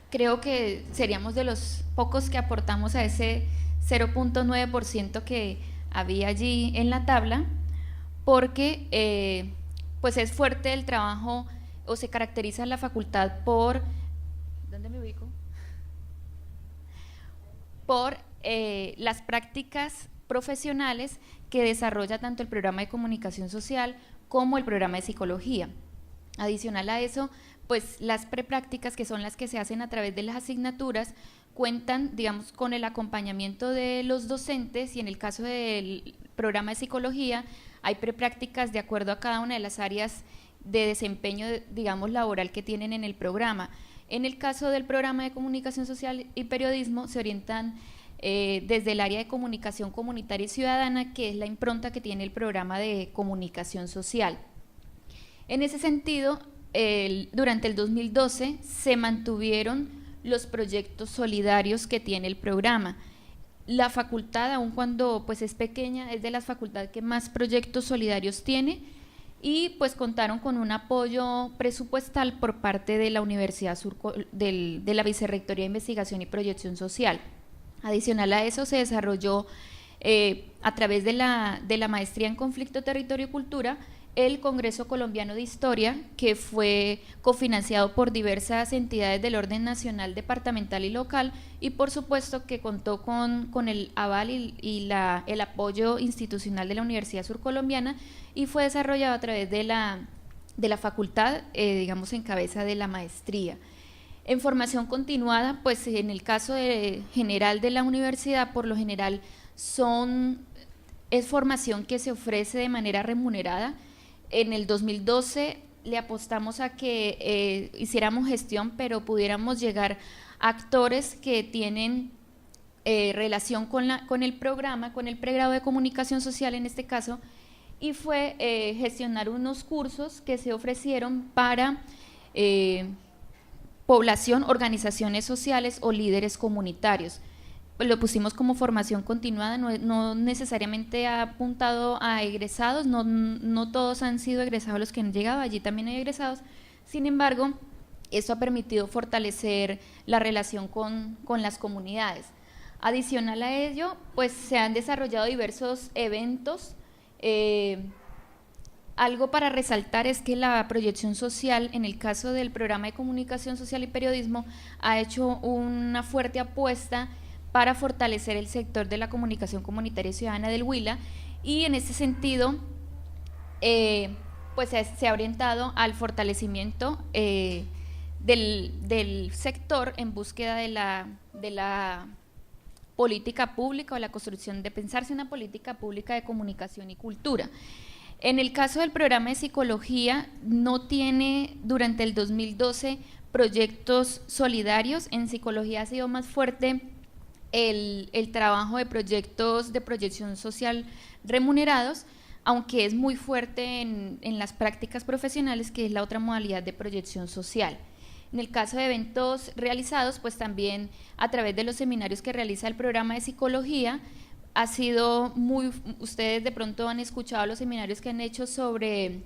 creo que seríamos de los pocos que aportamos a ese 0.9% que había allí en la tabla, porque pues es fuerte el trabajo, o se caracteriza la facultad por, ¿dónde me ubico? Por las prácticas profesionales que desarrolla tanto el programa de comunicación social como el programa de psicología. Adicional a eso, pues las preprácticas, que son las que se hacen a través de las asignaturas, cuentan, digamos, con el acompañamiento de los docentes, y en el caso del programa de psicología hay preprácticas de acuerdo a cada una de las áreas de desempeño, digamos, laboral que tienen en el programa. En el caso del programa de comunicación social y periodismo se orientan desde el área de comunicación comunitaria y ciudadana, que es la impronta que tiene el programa de comunicación social. En ese sentido, durante el 2012 se mantuvieron los proyectos solidarios que tiene el programa. La facultad, aun cuando pues es pequeña, es de las facultades que más proyectos solidarios tiene, y pues contaron con un apoyo presupuestal por parte de la Universidad de la Vicerrectoría de Investigación y Proyección Social. Adicional a eso, se desarrolló a través de la maestría en Conflicto, Territorio y Cultura, el Congreso Colombiano de Historia, que fue cofinanciado por diversas entidades del orden nacional, departamental y local, y por supuesto que contó con el aval y el apoyo institucional de la Universidad Surcolombiana, y fue desarrollado a través de la facultad, digamos, en cabeza de la maestría. En formación continuada, pues en el caso general de la universidad, por lo general es formación que se ofrece de manera remunerada. En el 2012 le apostamos a que hiciéramos gestión, pero pudiéramos llegar a actores que tienen relación con el programa, con el pregrado de comunicación social en este caso, y fue gestionar unos cursos que se ofrecieron para población, organizaciones sociales o líderes comunitarios. Lo pusimos como formación continuada, no necesariamente ha apuntado a egresados, no todos han sido egresados los que han llegado, allí también hay egresados. Sin embargo, esto ha permitido fortalecer la relación con las comunidades. Adicional a ello, pues se han desarrollado diversos eventos Algo para resaltar es que la proyección social, en el caso del programa de comunicación social y periodismo, ha hecho una fuerte apuesta para fortalecer el sector de la comunicación comunitaria y ciudadana del Huila, y en ese sentido pues se ha orientado al fortalecimiento del sector en búsqueda de la política pública o la construcción de pensarse una política pública de comunicación y cultura. En el caso del programa de psicología, no tiene durante el 2012 proyectos solidarios. En psicología ha sido más fuerte el trabajo de proyectos de proyección social remunerados, aunque es muy fuerte en las prácticas profesionales, que es la otra modalidad de proyección social. En el caso de eventos realizados, pues también a través de los seminarios que realiza el programa de psicología, ha sido muy, ustedes de pronto han escuchado los seminarios que han hecho sobre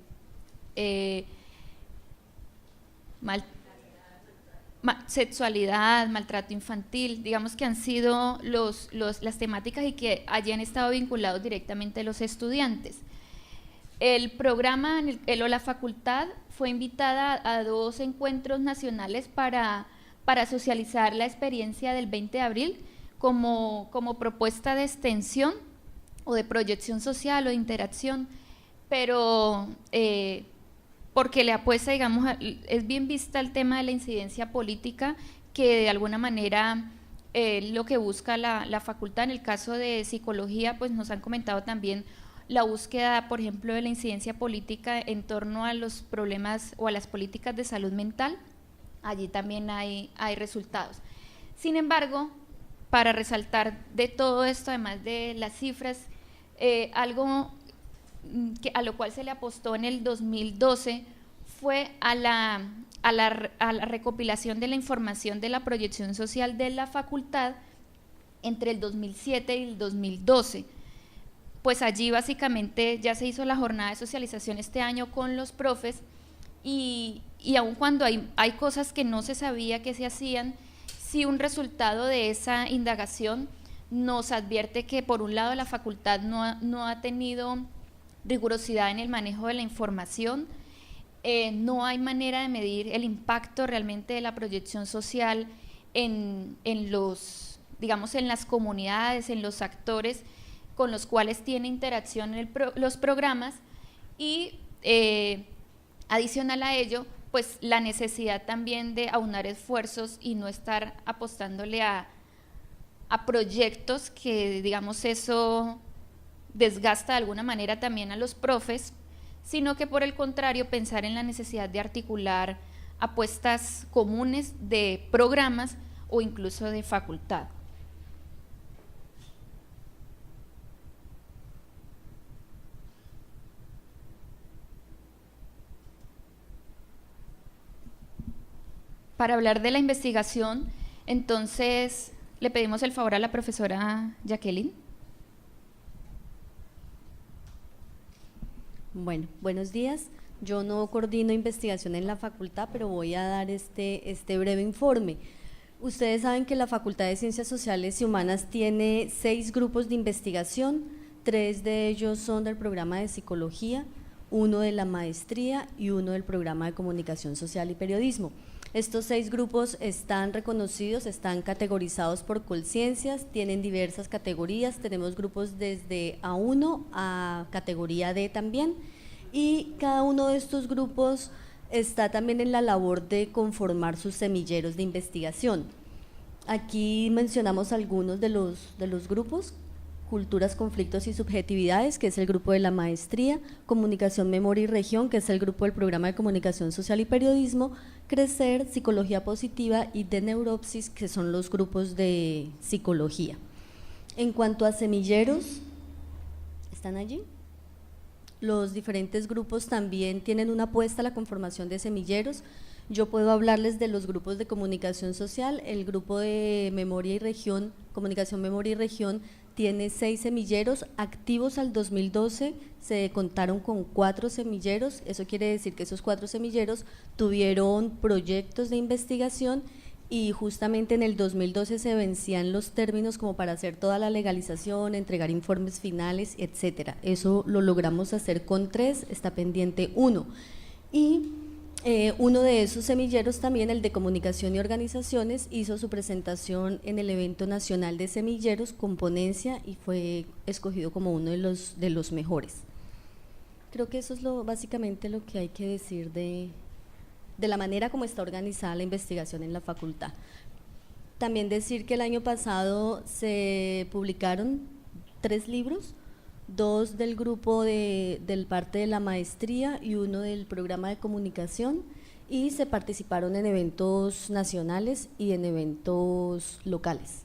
sexualidad, maltrato infantil, digamos que han sido las temáticas y que allí han estado vinculados directamente los estudiantes. El programa o la facultad fue invitada a 2 encuentros nacionales para socializar la experiencia del 20 de abril como propuesta de extensión o de proyección social o de interacción, pero porque le apuesta, digamos, es bien vista el tema de la incidencia política, que de alguna manera lo que busca la facultad. En el caso de psicología, pues nos han comentado también la búsqueda, por ejemplo, de la incidencia política en torno a los problemas o a las políticas de salud mental. Allí también hay resultados. Sin embargo, para resaltar de todo esto, además de las cifras, algo a lo cual se le apostó en el 2012 fue a la recopilación de la información de la proyección social de la facultad entre el 2007 y el 2012. Pues allí básicamente ya se hizo la jornada de socialización este año con los profes, y aun cuando hay cosas que no se sabía que se hacían, sí un resultado de esa indagación nos advierte que por un lado la facultad no ha tenido rigurosidad en el manejo de la información, no hay manera de medir el impacto realmente de la proyección social en las comunidades, en los actores con los cuales tiene interacción los programas, y adicional a ello, pues la necesidad también de aunar esfuerzos y no estar apostándole a proyectos que, digamos, eso desgasta de alguna manera también a los profes, sino que por el contrario pensar en la necesidad de articular apuestas comunes de programas o incluso de facultad. Para hablar de la investigación, entonces le pedimos el favor a la profesora Jacqueline.
Bueno, buenos días. Yo no coordino investigación en la facultad, pero voy a dar este breve informe. Ustedes saben que la Facultad de Ciencias Sociales y Humanas tiene 6 grupos de investigación, 3 de ellos son del programa de psicología, 1 de la maestría y 1 del programa de comunicación social y periodismo. Estos 6 grupos están reconocidos, están categorizados por Colciencias, tienen diversas categorías, tenemos grupos desde A1 a categoría D también, y cada uno de estos grupos está también en la labor de conformar sus semilleros de investigación. Aquí mencionamos algunos de los grupos: Culturas, Conflictos y Subjetividades, que es el grupo de la maestría; Comunicación, Memoria y Región, que es el grupo del programa de Comunicación Social y Periodismo; Crecer, Psicología Positiva y de Neuropsis, que son los grupos de psicología. En cuanto a semilleros, ¿están allí? Los diferentes grupos también tienen una apuesta a la conformación de semilleros. Yo puedo hablarles de los grupos de comunicación social. El grupo de Memoria y Región, Comunicación, Memoria y Región, tiene 6 semilleros activos. Al 2012 se contaron con 4 semilleros, eso quiere decir que esos 4 semilleros tuvieron proyectos de investigación y justamente en el 2012 se vencían los términos como para hacer toda la legalización, entregar informes finales, etcétera. Eso lo logramos hacer con 3, está pendiente 1. Y uno de esos semilleros también, el de comunicación y organizaciones, hizo su presentación en el evento nacional de semilleros con ponencia y fue escogido como uno de los mejores. Creo que eso es básicamente lo que hay que decir de la manera como está organizada la investigación en la facultad. También decir que el año pasado se publicaron 3 libros, 2 del grupo del parte de la maestría y 1 del programa de comunicación, y se participaron en eventos nacionales y en eventos locales.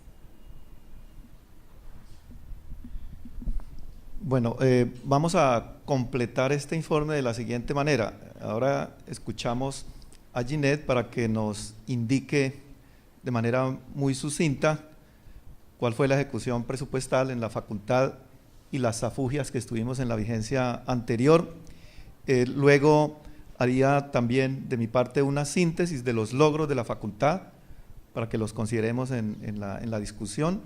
Bueno, vamos a completar este informe de la siguiente manera. Ahora escuchamos a Ginette para que nos indique de manera muy sucinta cuál fue la ejecución presupuestal en la facultad y las afugias que estuvimos en la vigencia anterior. Luego haría también de mi parte una síntesis de los logros de la facultad para que los consideremos en la discusión,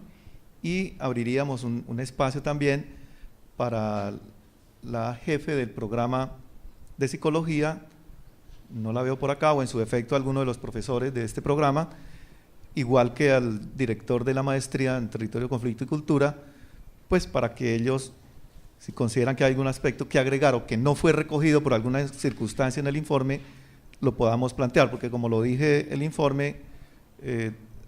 y abriríamos un espacio también para la jefe del programa de psicología, no la veo por acá, o en su defecto alguno de los profesores de este programa, igual que al director de la maestría en Territorio, Conflicto y Cultura, pues para que ellos, si consideran que hay algún aspecto que agregar o que no fue recogido por alguna circunstancia en el informe, lo podamos plantear, porque como lo dije, el informe,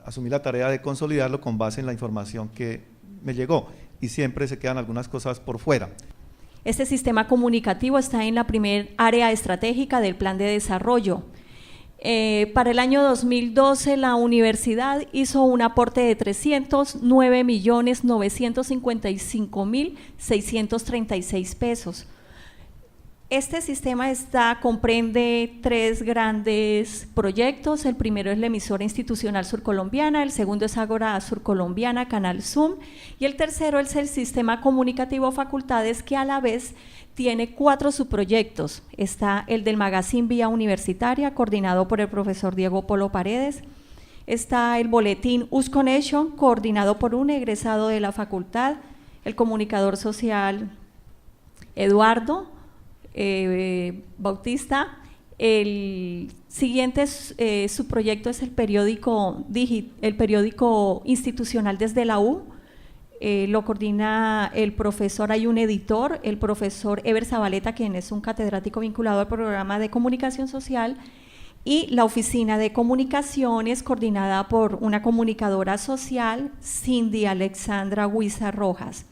asumí la tarea de consolidarlo con base en la información que me llegó, y siempre se quedan algunas cosas por fuera.
Este sistema comunicativo está en la primer área estratégica del plan de desarrollo. Para el año 2012 la universidad hizo un aporte de 309.955.636 pesos. Este sistema comprende 3 grandes proyectos. El primero es la emisora institucional surcolombiana, el segundo es Ágora Surcolombiana, Canal Zoom, y el tercero es el sistema comunicativo facultades, que a la vez tiene 4 subproyectos. Está el del Magazine Vía Universitaria, coordinado por el profesor Diego Polo Paredes. Está el boletín UsConnection, coordinado por un egresado de la facultad, el comunicador social Eduardo Bautista. El siguiente subproyecto es el periódico institucional desde la U. Lo coordina el profesor, hay un editor, el profesor Ever Zabaleta, quien es un catedrático vinculado al programa de comunicación social, y la oficina de comunicaciones coordinada por una comunicadora social, Cindy Alexandra Huiza Rojas.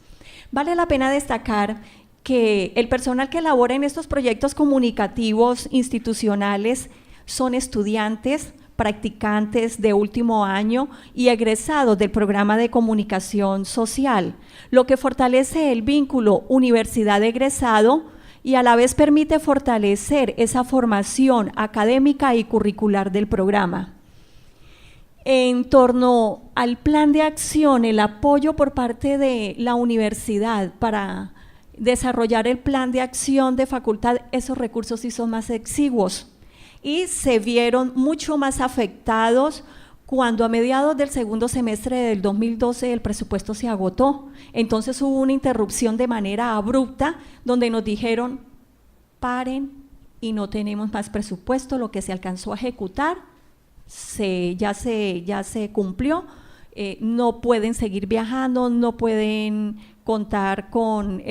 Vale la pena destacar que el personal que labora en estos proyectos comunicativos institucionales son estudiantes, practicantes de último año y egresados del programa de comunicación social, lo que fortalece el vínculo universidad-egresado y a la vez permite fortalecer esa formación académica y curricular del programa. En torno al plan de acción, el apoyo por parte de la universidad para desarrollar el plan de acción de facultad, esos recursos sí son más exiguos y se vieron mucho más afectados cuando a mediados del segundo semestre del 2012 el presupuesto se agotó. Entonces hubo una interrupción de manera abrupta donde nos dijeron paren y no tenemos más presupuesto, lo que se alcanzó a ejecutar ya se cumplió, no pueden seguir viajando, no pueden contar con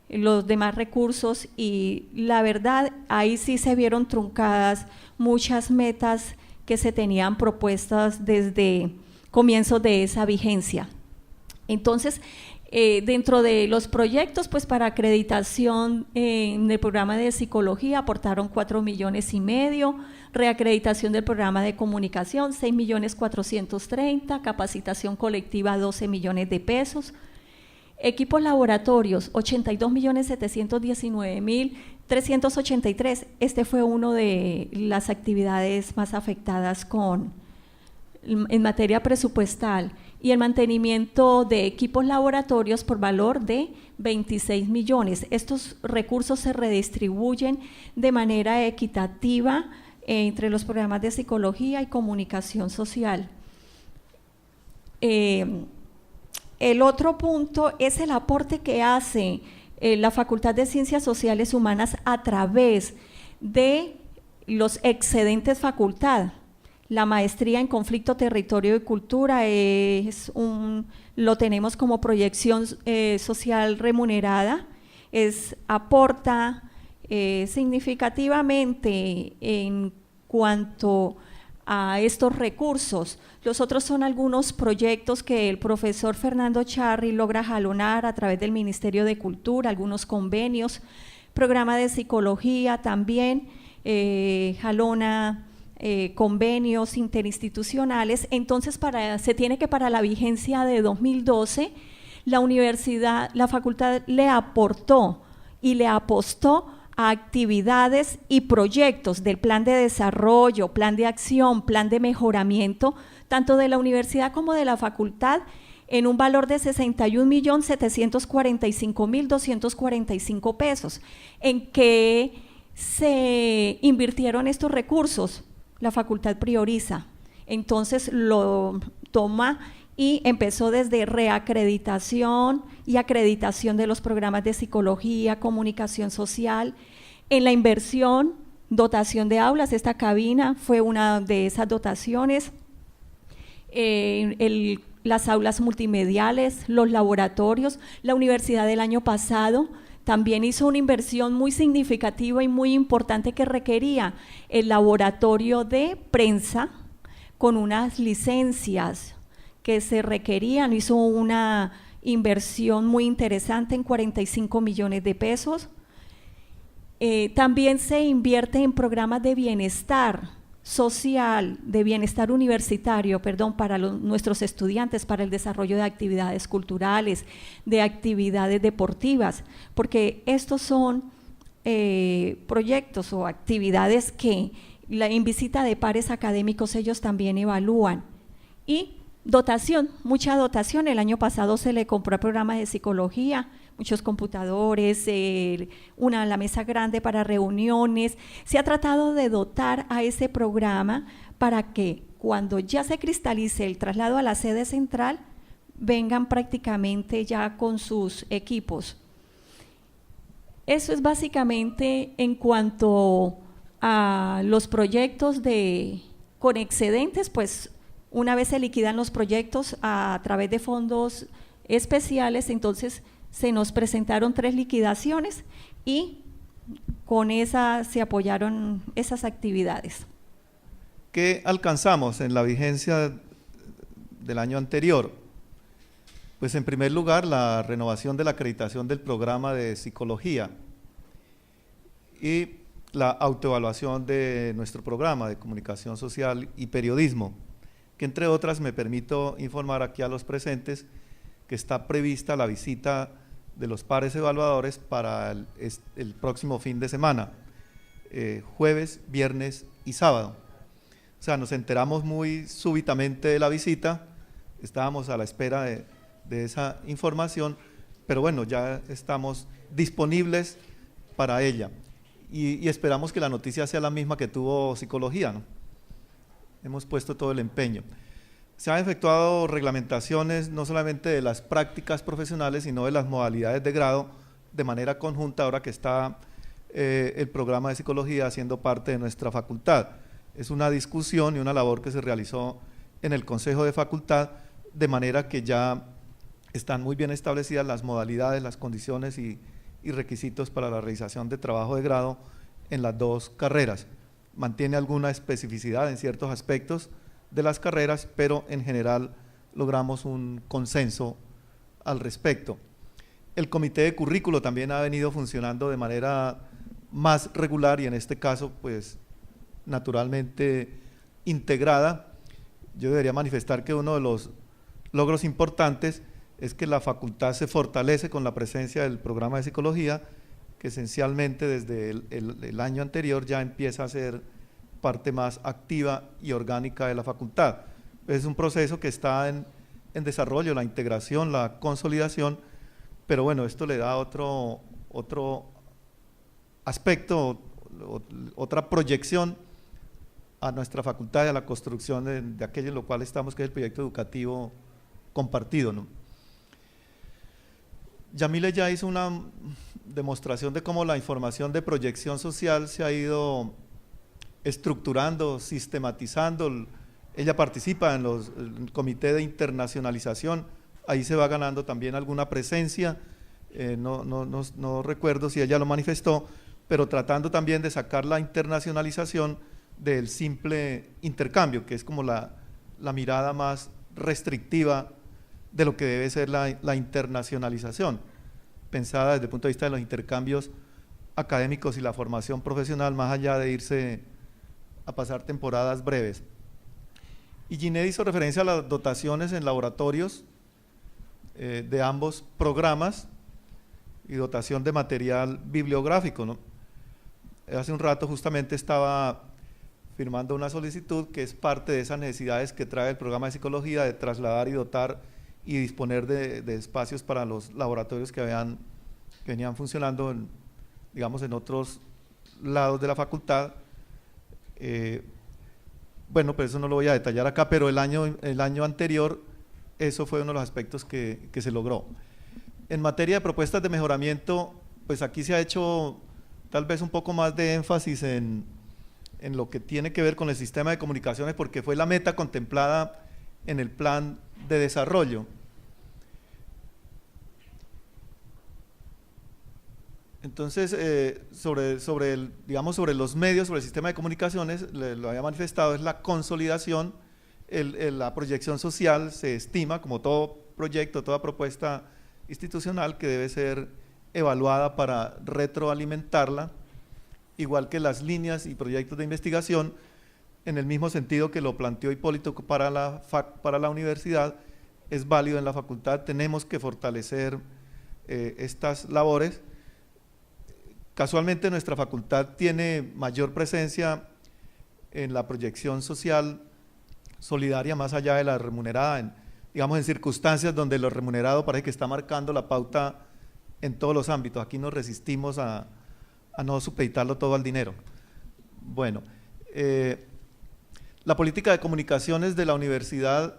los demás recursos, y la verdad ahí sí se vieron truncadas muchas metas que se tenían propuestas desde comienzos de esa vigencia. Entonces, dentro de los proyectos, pues para acreditación en el programa de psicología aportaron 4,5 millones, reacreditación del programa de comunicación 6,430,000, capacitación colectiva 12 millones de pesos, equipos laboratorios 82,719,383. Este fue uno de las actividades más afectadas en materia presupuestal, y el mantenimiento de equipos laboratorios por valor de 26 millones. Estos recursos se redistribuyen de manera equitativa entre los programas de psicología y comunicación social. El otro punto es el aporte que hace la Facultad de Ciencias Sociales Humanas a través de los excedentes facultad. La maestría en conflicto, territorio y cultura lo tenemos como proyección social remunerada, aporta significativamente en cuanto a estos recursos. Los otros son algunos proyectos que el profesor Fernando Charri logra jalonar a través del Ministerio de Cultura, algunos convenios, programa de psicología también, jalona convenios interinstitucionales. Entonces se tiene que para la vigencia de 2012 la facultad le aportó y le apostó a actividades y proyectos del plan de desarrollo, plan de acción, plan de mejoramiento, tanto de la universidad como de la facultad, en un valor de 61.745.245 pesos. ¿En qué se invirtieron estos recursos? La facultad prioriza, entonces lo toma y empezó desde reacreditación y acreditación de los programas de psicología, comunicación social, en la inversión, dotación de aulas. Esta cabina fue una de esas dotaciones, las aulas multimediales, los laboratorios. La universidad del año pasado también hizo una inversión muy significativa y muy importante que requería el laboratorio de prensa con unas licencias que se requerían. Hizo una inversión muy interesante en 45 millones de pesos. También se invierte en programas de bienestar social, de bienestar universitario, para nuestros estudiantes, para el desarrollo de actividades culturales, de actividades deportivas, porque estos son proyectos o actividades que en visita de pares académicos ellos también evalúan. Y dotación, mucha dotación. El año pasado se le compró el programa de psicología, muchos computadores, la mesa grande para reuniones. Se ha tratado de dotar a ese programa para que cuando ya se cristalice el traslado a la sede central, vengan prácticamente ya con sus equipos. Eso es básicamente en cuanto a los proyectos con excedentes. Pues una vez se liquidan los proyectos a través de fondos especiales, entonces se nos presentaron 3 liquidaciones y con esas se apoyaron esas actividades.
¿Qué alcanzamos en la vigencia del año anterior? Pues en primer lugar, la renovación de la acreditación del programa de psicología y la autoevaluación de nuestro programa de comunicación social y periodismo, que entre otras me permito informar aquí a los presentes que está prevista la visita de los pares evaluadores para el próximo fin de semana, jueves, viernes y sábado. O sea, nos enteramos muy súbitamente de la visita, estábamos a la espera de esa información, pero bueno, ya estamos disponibles para ella y esperamos que la noticia sea la misma que tuvo psicología, ¿no? Hemos puesto todo el empeño. Se han efectuado reglamentaciones no solamente de las prácticas profesionales, sino de las modalidades de grado de manera conjunta, ahora que está el programa de psicología haciendo parte de nuestra facultad. Es una discusión y una labor que se realizó en el Consejo de Facultad, de manera que ya están muy bien establecidas las modalidades, las condiciones y requisitos para la realización de trabajo de grado en las 2 carreras. Mantiene alguna especificidad en ciertos aspectos de las carreras, pero en general logramos un consenso al respecto. El comité de currículo también ha venido funcionando de manera más regular y en este caso, pues, naturalmente integrada. Yo debería manifestar que uno de los logros importantes es que la facultad se fortalece con la presencia del programa de psicología, que esencialmente desde el año anterior ya empieza a ser parte más activa y orgánica de la facultad. Es un proceso que está en desarrollo, la integración, la consolidación, pero bueno, esto le da otro aspecto, otra proyección a nuestra facultad y a la construcción de aquello en lo cual estamos, que es el proyecto educativo compartido, ¿no? Yamile ya hizo una demostración de cómo la información de proyección social se ha ido estructurando, sistematizando. Ella participa en el comité de internacionalización, ahí se va ganando también alguna presencia, no recuerdo si ella lo manifestó, pero tratando también de sacar la internacionalización del simple intercambio, que es como la mirada más restrictiva de lo que debe ser la internacionalización, pensada desde el punto de vista de los intercambios académicos y la formación profesional, más allá de irse a pasar temporadas breves. Y Ginette hizo referencia a las dotaciones en laboratorios de ambos programas y dotación de material bibliográfico, ¿no? Hace un rato justamente estaba firmando una solicitud que es parte de esas necesidades que trae el programa de psicología, de trasladar y dotar y disponer de espacios para los laboratorios que venían funcionando digamos en otros lados de la facultad. Bueno, pero eso no lo voy a detallar acá, pero el año anterior eso fue uno de los aspectos que se logró. En materia de propuestas de mejoramiento, pues aquí se ha hecho tal vez un poco más de énfasis en lo que tiene que ver con el sistema de comunicaciones, porque fue la meta contemplada en el plan de desarrollo. Entonces, sobre los medios, sobre el sistema de comunicaciones, lo había manifestado, es la consolidación, la proyección social se estima, como todo proyecto, toda propuesta institucional, que debe ser evaluada para retroalimentarla, igual que las líneas y proyectos de investigación, en el mismo sentido que lo planteó Hipólito para la universidad, es válido en la facultad. Tenemos que fortalecer estas labores. Casualmente nuestra facultad tiene mayor presencia en la proyección social solidaria, más allá de la remunerada, digamos en circunstancias donde lo remunerado parece que está marcando la pauta en todos los ámbitos. Aquí nos resistimos a no supeditarlo todo al dinero. Bueno, la política de comunicaciones de la universidad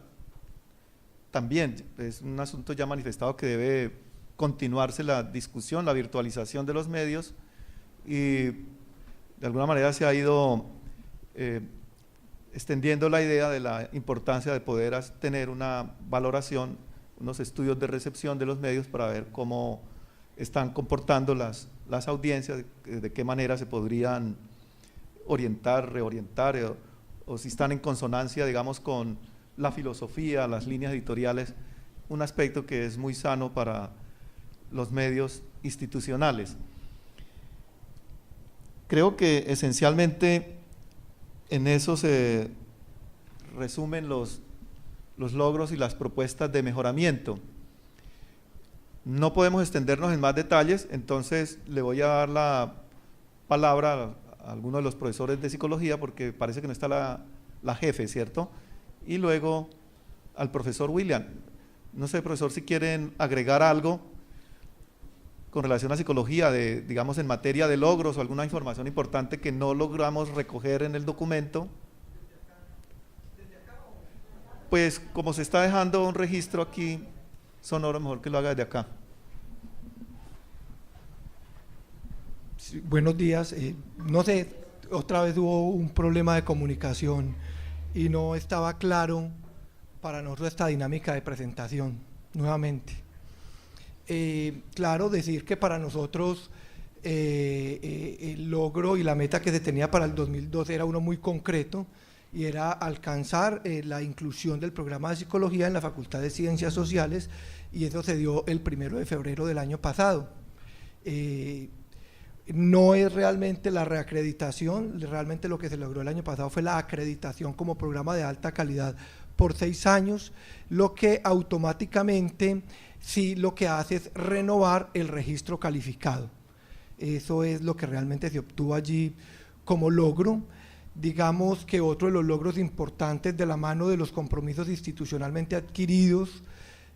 también es un asunto ya manifestado que debe continuarse la discusión, la virtualización de los medios, y de alguna manera se ha ido extendiendo la idea de la importancia de poder tener una valoración, unos estudios de recepción de los medios para ver cómo están comportando las audiencias, de qué manera se podrían orientar, reorientar, o si están en consonancia, digamos, con la filosofía, las líneas editoriales, un aspecto que es muy sano para los medios institucionales. Creo que esencialmente en eso se resumen los logros y las propuestas de mejoramiento. No podemos extendernos en más detalles, entonces le voy a dar la palabra a alguno de los profesores de psicología, porque parece que no está la jefe, ¿cierto? Y luego al profesor William. No sé, profesor, si quieren agregar algo con relación a psicología, digamos en materia de logros o alguna información importante que no logramos recoger en el documento. Pues como se está dejando un registro aquí sonoro, mejor que lo haga desde acá.
Sí, buenos días. No sé, otra vez hubo un problema de comunicación y no estaba claro para nosotros esta dinámica de presentación nuevamente. Claro, decir que para nosotros el logro y la meta que se tenía para el 2012 era uno muy concreto, y era alcanzar la inclusión del programa de psicología en la Facultad de Ciencias Sociales, y eso se dio el 1 de febrero del año pasado. No es realmente la reacreditación, realmente lo que se logró el año pasado fue la acreditación como programa de alta calidad por 6 años, lo que automáticamente sí lo que hace es renovar el registro calificado. Eso es lo que realmente se obtuvo allí como logro. Digamos que otro de los logros importantes de la mano de los compromisos institucionalmente adquiridos,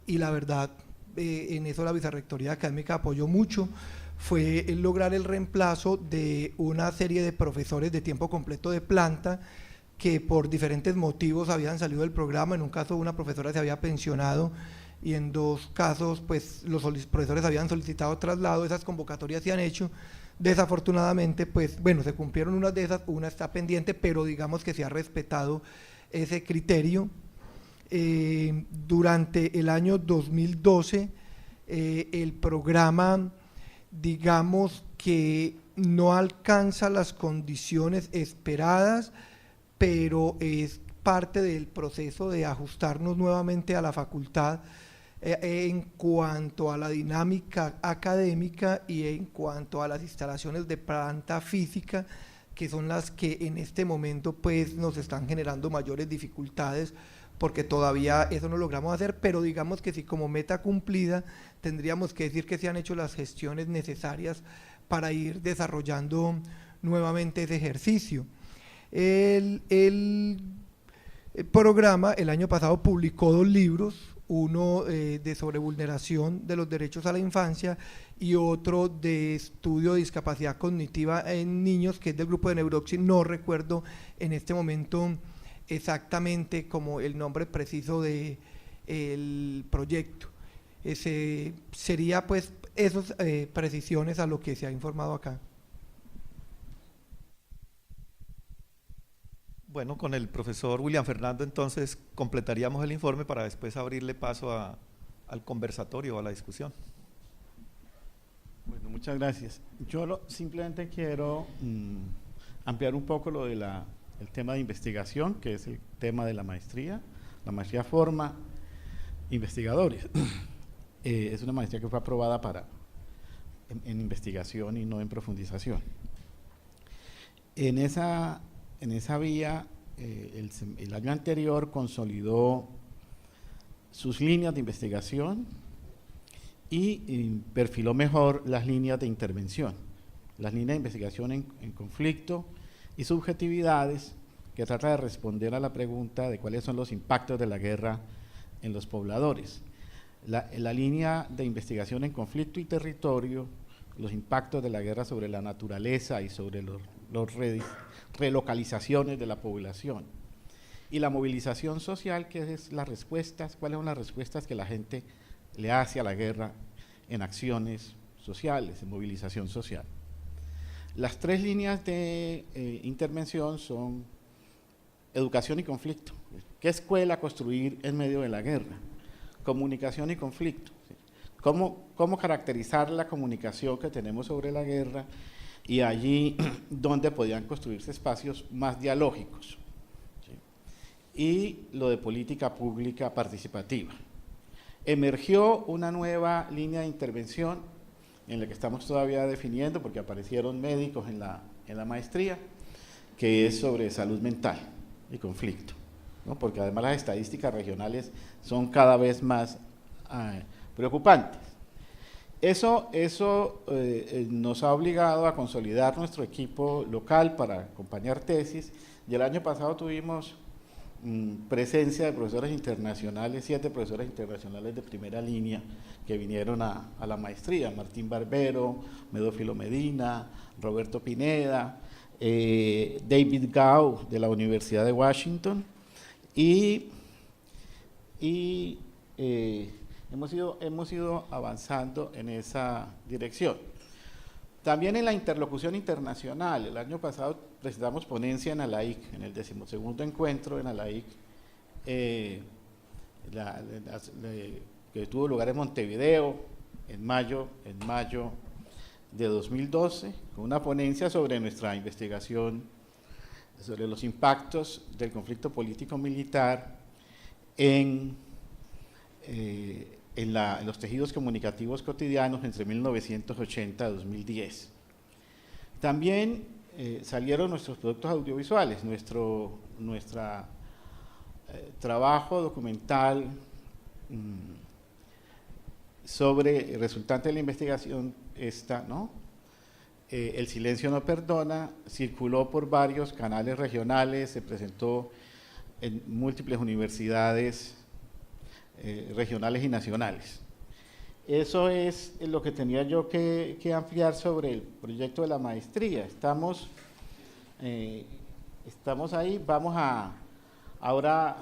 y la verdad en eso la Vicerrectoría Académica apoyó mucho, fue lograr el reemplazo de una serie de profesores de tiempo completo de planta que por diferentes motivos habían salido del programa. En un caso una profesora se había pensionado y en 2 casos pues los profesores habían solicitado traslado. Esas convocatorias se han hecho. Desafortunadamente pues bueno, se cumplieron unas de esas, una está pendiente, pero digamos que se ha respetado ese criterio. Durante el año 2012 el programa, digamos que no alcanza las condiciones esperadas, pero es parte del proceso de ajustarnos nuevamente a la facultad en cuanto a la dinámica académica y en cuanto a las instalaciones de planta física, que son las que en este momento pues nos están generando mayores dificultades, porque todavía eso no logramos hacer, pero digamos que si como meta cumplida tendríamos que decir que se han hecho las gestiones necesarias para ir desarrollando nuevamente ese ejercicio. El programa el año pasado publicó 2 libros, uno de sobre vulneración de los derechos a la infancia y otro de estudio de discapacidad cognitiva en niños, que es del grupo de Neuroxi. No recuerdo en este momento exactamente como el nombre preciso del proyecto. Sería pues esas precisiones a lo que se ha informado acá.
Bueno, con el profesor William Fernando entonces completaríamos el informe para después abrirle paso al conversatorio, a la discusión.
Bueno, muchas gracias. Yo simplemente quiero ampliar un poco lo de el tema de investigación, que es el tema de la maestría. La maestría forma investigadores. Es una maestría que fue aprobada en investigación y no en profundización. En esa vía, el año anterior consolidó sus líneas de investigación y perfiló mejor las líneas de intervención, las líneas de investigación en conflicto y subjetividades, que trata de responder a la pregunta de cuáles son los impactos de la guerra en los pobladores. La línea de investigación en conflicto y territorio, los impactos de la guerra sobre la naturaleza y sobre los relocalizaciones de la población, y la movilización social, que es las respuestas, cuáles son las respuestas que la gente le hace a la guerra en acciones sociales, en movilización social. Las 3 líneas de intervención son educación y conflicto. ¿Qué escuela construir en medio de la guerra? Comunicación y conflicto. ¿Cómo caracterizar la comunicación que tenemos sobre la guerra? Y allí donde podían construirse espacios más dialógicos. ¿Sí? Y lo de política pública participativa. Emergió una nueva línea de intervención en la que estamos todavía definiendo, porque aparecieron médicos en la maestría, que es sobre salud mental y conflicto, ¿no? Porque además las estadísticas regionales son cada vez más preocupantes. Eso nos ha obligado a consolidar nuestro equipo local para acompañar tesis, y el año pasado tuvimos presencia de profesores internacionales, 7 profesores internacionales de primera línea que vinieron a la maestría: Martín Barbero, Medófilo Medina, Roberto Pineda, David Gao de la Universidad de Washington, y hemos ido avanzando en esa dirección. También en la interlocución internacional, el año pasado presentamos ponencia en ALAIC, en el 12º encuentro en ALAIC, que tuvo lugar en Montevideo en mayo de 2012, con una ponencia sobre nuestra investigación sobre los impactos del conflicto político-militar en los tejidos comunicativos cotidianos entre 1980 y 2010. También salieron nuestros productos audiovisuales, nuestro trabajo documental sobre resultante de la investigación ¿no? El silencio no perdona, circuló por varios canales regionales, se presentó en múltiples universidades regionales y nacionales. Eso es lo que tenía yo que ampliar sobre el proyecto de la maestría. Estamos Estamos ahí, ahora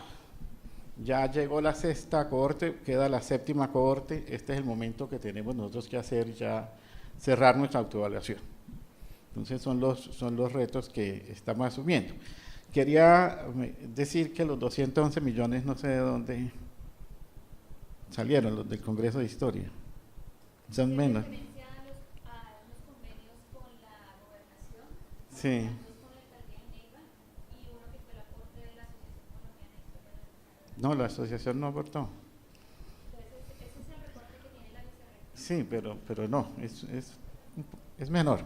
ya llegó la 6ª cohorte, queda la 7ª cohorte, este es el momento que tenemos nosotros que hacer ya, cerrar nuestra autoevaluación. Entonces son los retos que estamos asumiendo. Quería decir que los 211 millones, no sé de dónde salieron, los del Congreso de Historia, son menos. Sí. No, la asociación no aportó. Sí, pero no, es menor.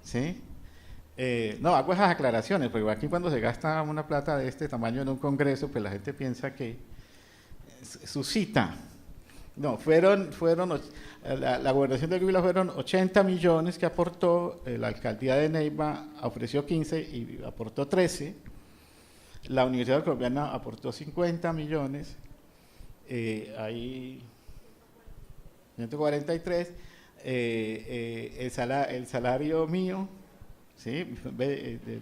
¿Sí? No, hago esas aclaraciones, porque aquí cuando se gasta una plata de este tamaño en un congreso, pues la gente piensa que suscita. No, la gobernación de Huila fueron 80 millones que aportó, la alcaldía de Neiva ofreció 15 y aportó 13, la Universidad Colombiana aportó 50 millones, ahí 143, el salario mío, ¿sí? de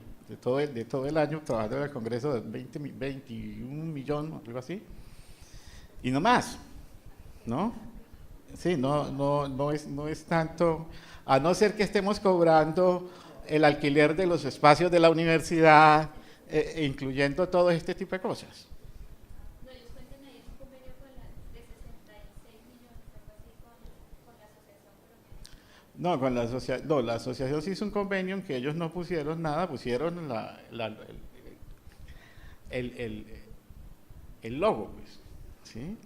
todo el año trabajando en el Congreso de 21 millones, algo así, y no más. ¿No? Sí, no es tanto, a no ser que estemos cobrando el alquiler de los espacios de la universidad, incluyendo todo este tipo de cosas.
No, ellos cuentan ahí un convenio de 66 millones, algo así, con la asociación colombiana.
No, la asociación sí hizo un convenio en que ellos no pusieron nada, pusieron el logo, pues, ¿sí?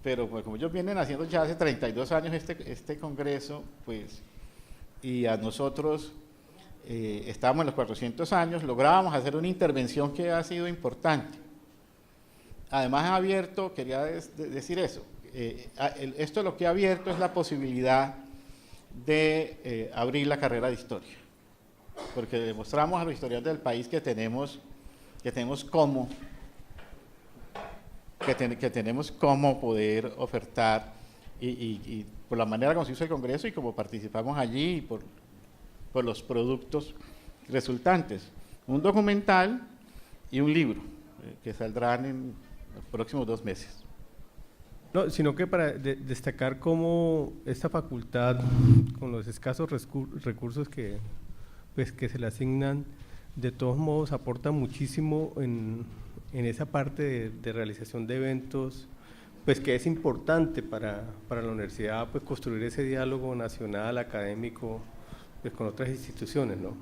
Pero pues, como ellos vienen haciendo ya hace 32 años este congreso, pues, y a nosotros estábamos en los 400 años, lográbamos hacer una intervención que ha sido importante. Además ha abierto, quería decir eso, esto lo que ha abierto es la posibilidad de abrir la carrera de historia, porque demostramos a los historiadores del país que tenemos cómo poder ofertar y por la manera como se hizo el Congreso y como participamos allí y por los productos resultantes. Un documental y un libro que saldrán en los próximos 2 meses.
No, sino que para destacar cómo esta facultad, con los escasos recursos que se le asignan, de todos modos aporta muchísimo en esa parte de realización de eventos, pues que es importante para la universidad, pues construir ese diálogo nacional, académico, pues con otras instituciones, ¿no?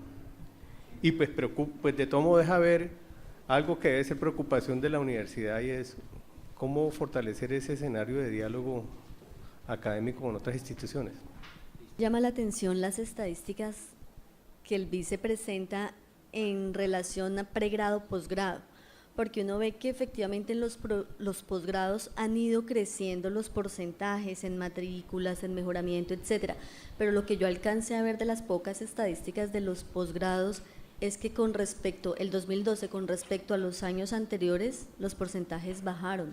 Y pues de todo modo deja ver algo que debe ser preocupación de la universidad, y es cómo fortalecer ese escenario de diálogo académico con otras instituciones.
Llama la atención las estadísticas que el vice presenta en relación a pregrado, posgrado, porque uno ve que efectivamente en los posgrados han ido creciendo los porcentajes en matrículas, en mejoramiento, etcétera, pero lo que yo alcancé a ver de las pocas estadísticas de los posgrados es que con respecto, el 2012, con respecto a los años anteriores, los porcentajes bajaron.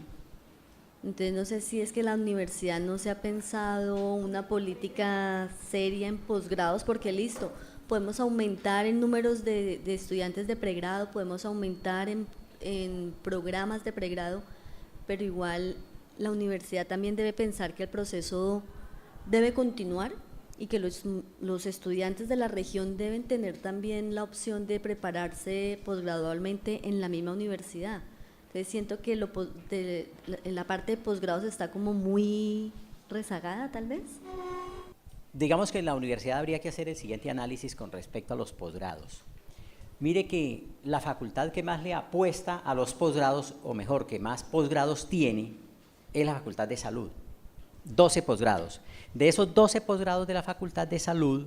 Entonces no sé si es que la universidad no se ha pensado una política seria en posgrados, porque listo, podemos aumentar en números de estudiantes de pregrado, podemos aumentar en programas de pregrado, pero igual la universidad también debe pensar que el proceso debe continuar y que los estudiantes de la región deben tener también la opción de prepararse posgradualmente en la misma universidad. Entonces siento que la parte de posgrados está como muy rezagada, tal vez.
Digamos que en la universidad habría que hacer el siguiente análisis con respecto a los posgrados. Mire que la facultad que más le apuesta a los posgrados, o mejor, que más posgrados tiene, es la Facultad de Salud. 12 posgrados. De esos 12 posgrados de la Facultad de Salud,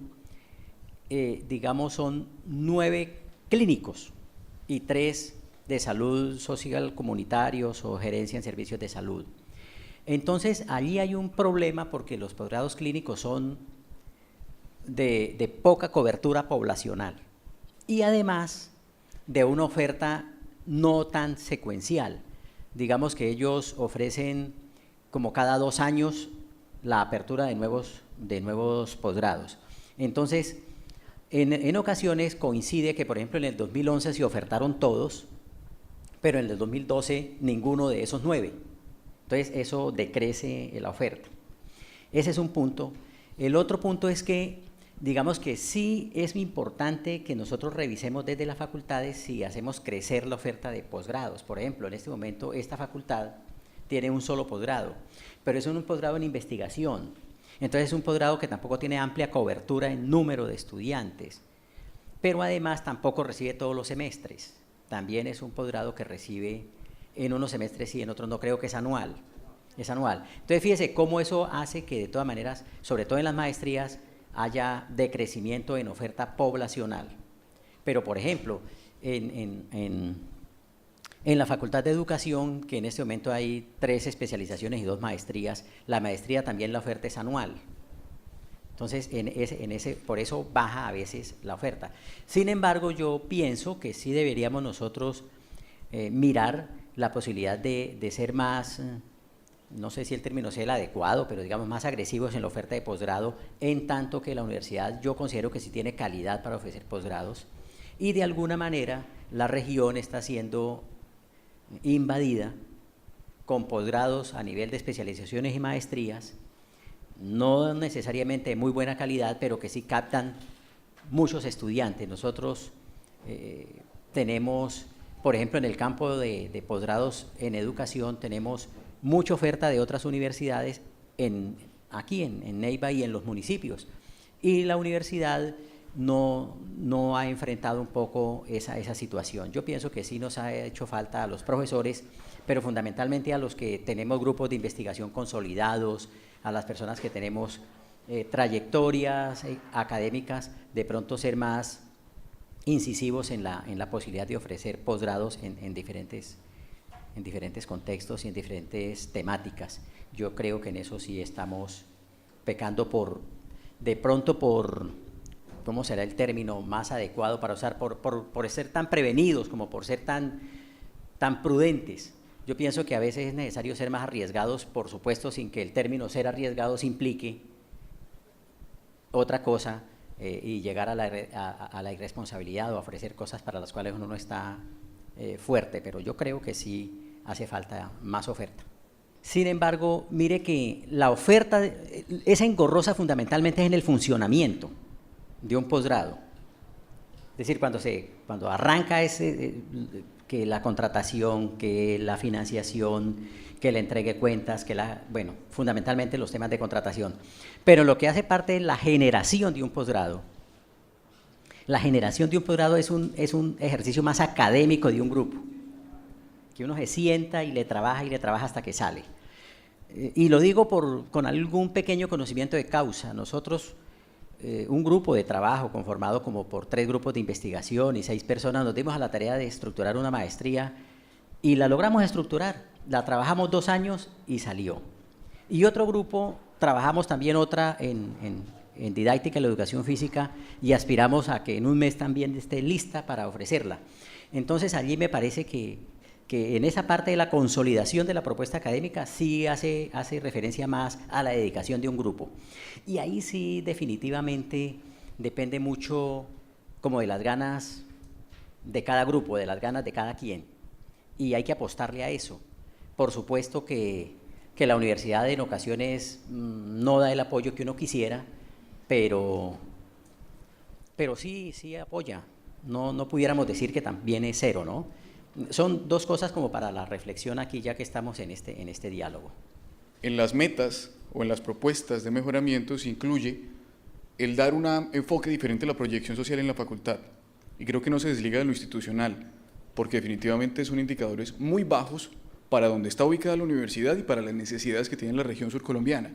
digamos, son 9 clínicos y 3 de salud social comunitarios o gerencia en servicios de salud. Entonces, allí hay un problema porque los posgrados clínicos son de poca cobertura poblacional y además de una oferta no tan secuencial. Digamos que ellos ofrecen como cada 2 años la apertura de nuevos posgrados. Entonces, En ocasiones coincide que, por ejemplo, en el 2011 se ofertaron todos, pero en el 2012 ninguno de esos 9. Entonces, eso decrece la oferta. Ese es un punto. El otro punto es que, digamos que sí es importante que nosotros revisemos desde las facultades si hacemos crecer la oferta de posgrados. Por ejemplo, en este momento esta facultad tiene un solo posgrado, pero es un posgrado en investigación. Entonces es un posgrado que tampoco tiene amplia cobertura en número de estudiantes, pero además tampoco recibe todos los semestres. También es un posgrado que recibe en unos semestres y en otros no, creo que es anual. Es anual. Entonces fíjese cómo eso hace que de todas maneras, sobre todo en las maestrías, haya decrecimiento en oferta poblacional. Pero por ejemplo, en la Facultad de Educación, que en este momento hay 3 especializaciones y 2 maestrías, la maestría también la oferta es anual. Entonces, por eso baja a veces la oferta. Sin embargo, yo pienso que sí deberíamos nosotros mirar la posibilidad de ser más, no sé si el término sea el adecuado, pero digamos más agresivos en la oferta de posgrado, en tanto que la universidad yo considero que sí tiene calidad para ofrecer posgrados, y de alguna manera la región está siendo invadida con posgrados a nivel de especializaciones y maestrías, no necesariamente de muy buena calidad, pero que sí captan muchos estudiantes. Nosotros tenemos, por ejemplo, en el campo de posgrados en educación, tenemos mucha oferta de otras universidades aquí en Neiva y en los municipios, y la universidad no ha enfrentado un poco esa situación. Yo pienso que sí nos ha hecho falta a los profesores, pero fundamentalmente a los que tenemos grupos de investigación consolidados, a las personas que tenemos trayectorias académicas, de pronto ser más incisivos en la posibilidad de ofrecer posgrados en diferentes contextos y en diferentes temáticas. Yo creo que en eso sí estamos pecando de pronto por ¿cómo será el término más adecuado para usar? Por ser tan prevenidos, como por ser tan prudentes. Yo pienso que a veces es necesario ser más arriesgados, por supuesto, sin que el término ser arriesgados implique otra cosa y llegar a la irresponsabilidad o a ofrecer cosas para las cuales uno no está fuerte, pero yo creo que sí hace falta más oferta. Sin embargo, mire que la oferta es engorrosa fundamentalmente en el funcionamiento de un posgrado. Es decir, cuando arranca que la contratación, que la financiación, que la entregue cuentas, bueno, fundamentalmente los temas de contratación. Pero lo que hace parte de la generación de un posgrado, la generación de un posgrado es un ejercicio más académico de un grupo, que uno se sienta y le trabaja hasta que sale. Y lo digo con algún pequeño conocimiento de causa. Nosotros, un grupo de trabajo conformado como por 3 grupos de investigación y 6 personas, nos dimos a la tarea de estructurar una maestría y la logramos estructurar. La trabajamos 2 años y salió. Y otro grupo, trabajamos también otra en didáctica y la educación física y aspiramos a que en un mes también esté lista para ofrecerla. Entonces allí me parece que en esa parte de la consolidación de la propuesta académica sí hace referencia más a la dedicación de un grupo. Y ahí sí definitivamente depende mucho como de las ganas de cada grupo, de las ganas de cada quien. Y hay que apostarle a eso. Por supuesto que la universidad en ocasiones no da el apoyo que uno quisiera, pero sí apoya. No pudiéramos decir que también es cero, ¿no? Son 2 cosas como para la reflexión aquí, ya que estamos en este diálogo.
En las metas o en las propuestas de mejoramiento se incluye el dar un enfoque diferente a la proyección social en la facultad. Y creo que no se desliga de lo institucional, porque definitivamente son indicadores muy bajos para donde está ubicada la universidad y para las necesidades que tiene la región surcolombiana.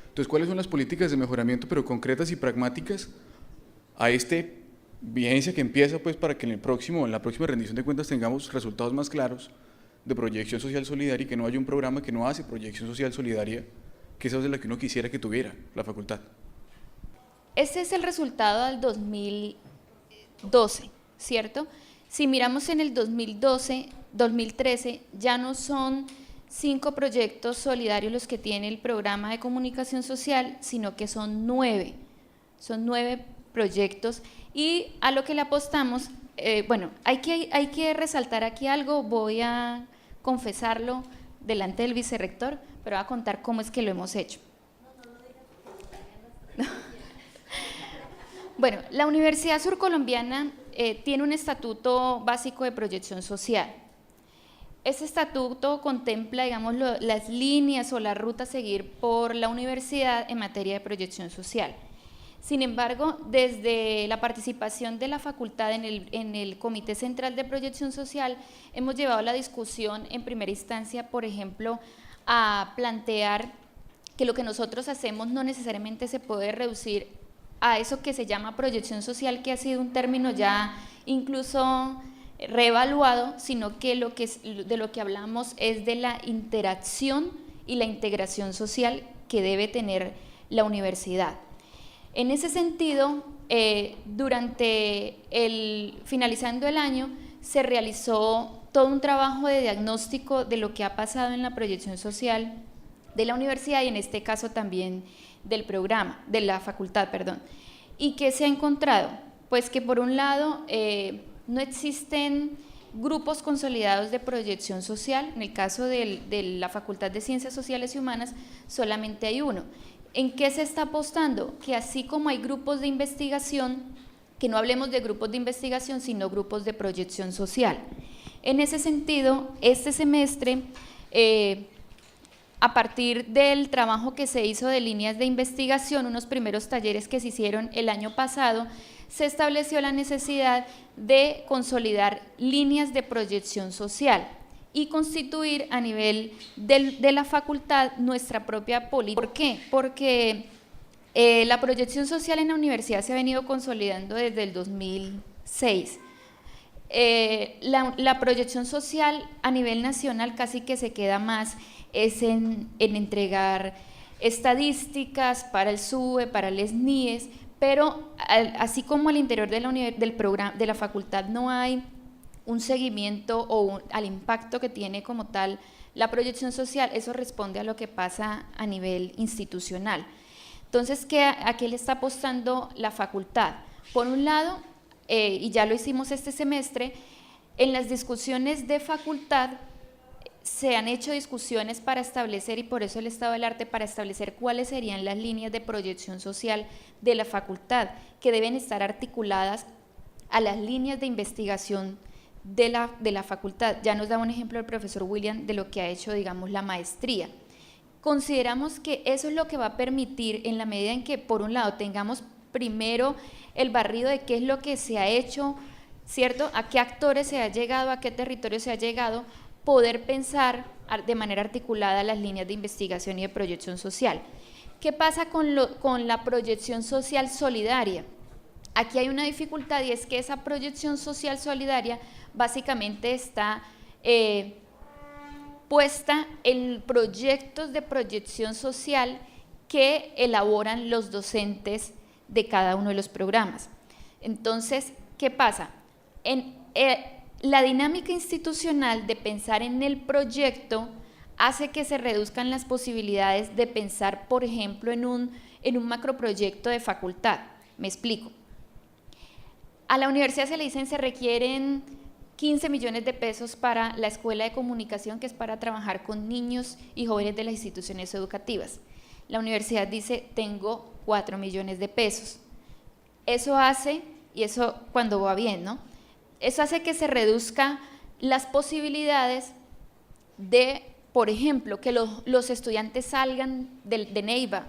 Entonces, ¿cuáles son las políticas de mejoramiento, pero concretas y pragmáticas a vigencia que empieza pues para que en la próxima rendición de cuentas tengamos resultados más claros de proyección social solidaria y que no haya un programa que no hace proyección social solidaria, que esa es la que uno quisiera que tuviera la facultad?
Este es el resultado del 2012, ¿cierto? Si miramos en el 2013, ya no son 5 proyectos solidarios los que tiene el programa de comunicación social, sino que son 9. Son 9 proyectos, y a lo que le apostamos, bueno, hay que resaltar aquí algo, voy a confesarlo delante del vicerrector, pero voy a contar cómo es que lo hemos hecho. Bueno, la Universidad Surcolombiana tiene un estatuto básico de proyección social. Este estatuto contempla, digamos, las líneas o la ruta a seguir por la universidad en materia de proyección social. Sin embargo, desde la participación de la facultad en el Comité Central de Proyección Social, hemos llevado la discusión en primera instancia, por ejemplo, a plantear que lo que nosotros hacemos no necesariamente se puede reducir a eso que se llama proyección social, que ha sido un término ya incluso reevaluado, sino que de lo que hablamos es de la interacción y la integración social que debe tener la universidad. En ese sentido, finalizando el año, se realizó todo un trabajo de diagnóstico de lo que ha pasado en la proyección social de la universidad y en este caso también del programa, de la facultad, perdón. ¿Y qué se ha encontrado? Pues que por un lado no existen grupos consolidados de proyección social. En el caso de la Facultad de Ciencias Sociales y Humanas solamente hay uno. ¿En qué se está apostando? Que así como hay grupos de investigación, que no hablemos de grupos de investigación, sino grupos de proyección social. En ese sentido, este semestre, a partir del trabajo que se hizo de líneas de investigación, unos primeros talleres que se hicieron el año pasado, se estableció la necesidad de consolidar líneas de proyección social y constituir a nivel de la facultad nuestra propia política. ¿Por qué? Porque la proyección social en la universidad se ha venido consolidando desde el 2006. La proyección social a nivel nacional casi que se queda más en entregar estadísticas para el SUBE, para el SNIES, pero así como al interior del programa, de la facultad no hay un seguimiento al impacto que tiene como tal la proyección social, eso responde a lo que pasa a nivel institucional. Entonces, ¿a qué le está apostando la facultad? Por un lado, y ya lo hicimos este semestre, en las discusiones de facultad se han hecho discusiones para establecer, y por eso el estado del arte, para establecer cuáles serían las líneas de proyección social de la facultad, que deben estar articuladas a las líneas de investigación de la facultad. Ya nos da un ejemplo el profesor William de lo que ha hecho, digamos, la maestría. Consideramos que eso es lo que va a permitir, en la medida en que, por un lado, tengamos primero el barrido de qué es lo que se ha hecho, ¿cierto? A qué actores se ha llegado, a qué territorio se ha llegado, poder pensar de manera articulada las líneas de investigación y de proyección social. ¿Qué pasa con la proyección social solidaria? Aquí hay una dificultad, y es que esa proyección social solidaria básicamente está puesta en proyectos de proyección social que elaboran los docentes de cada uno de los programas. Entonces, ¿qué pasa? La dinámica institucional de pensar en el proyecto hace que se reduzcan las posibilidades de pensar, por ejemplo, en un macroproyecto de facultad. Me explico. A la universidad se requieren 15 millones de pesos para la escuela de comunicación, que es para trabajar con niños y jóvenes de las instituciones educativas. La universidad dice, tengo 4 millones de pesos. Eso hace, y eso cuando va bien, ¿no? Eso hace que se reduzca las posibilidades de, por ejemplo, que los estudiantes salgan de Neiva,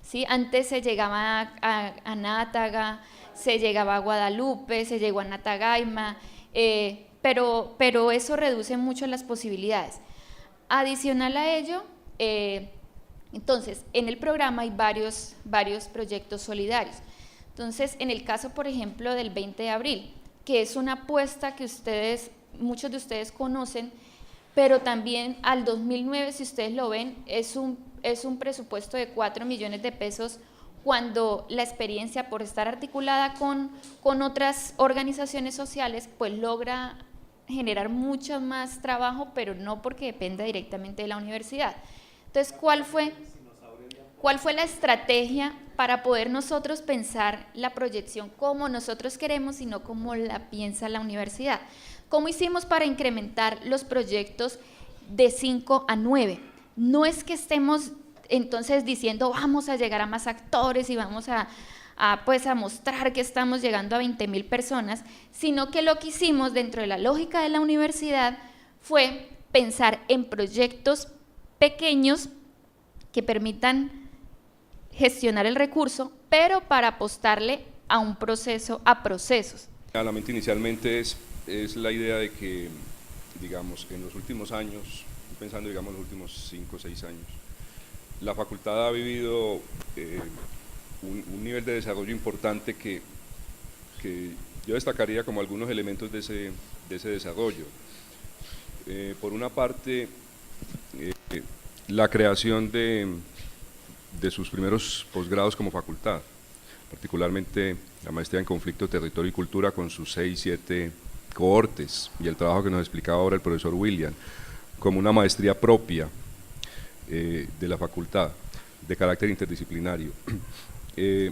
¿sí? Antes se llegaba a Nátaga, se llegaba a Guadalupe, se llegó a Natagaima, pero eso reduce mucho las posibilidades. Adicional a ello, entonces, en el programa hay varios proyectos solidarios. Entonces, en el caso, por ejemplo, del 20 de abril, que es una apuesta que muchos de ustedes conocen, pero también al 2009, si ustedes lo ven, es un presupuesto de 4 millones de pesos, cuando la experiencia, por estar articulada con otras organizaciones sociales, pues logra generar mucho más trabajo, pero no porque dependa directamente de la universidad. Entonces, ¿Cuál fue la estrategia para poder nosotros pensar la proyección como nosotros queremos y no como la piensa la universidad? ¿Cómo hicimos para incrementar los proyectos de 5 a 9? No es que estemos entonces diciendo vamos a llegar a más actores y vamos a mostrar que estamos llegando a 20.000 personas, sino que lo que hicimos dentro de la lógica de la universidad fue pensar en proyectos pequeños que permitan gestionar el recurso, pero para apostarle a un proceso, a procesos.
La mente inicialmente es la idea de que, digamos, en los últimos años, pensando, digamos, los últimos 5 o 6 años, la facultad ha vivido un nivel de desarrollo importante que yo destacaría como algunos elementos de ese desarrollo. Por una parte, la creación de sus primeros posgrados como facultad, particularmente la maestría en conflicto, territorio y cultura con sus 6, 7 cohortes, y el trabajo que nos explicaba ahora el profesor William, como una maestría propia de la facultad, de carácter interdisciplinario. Y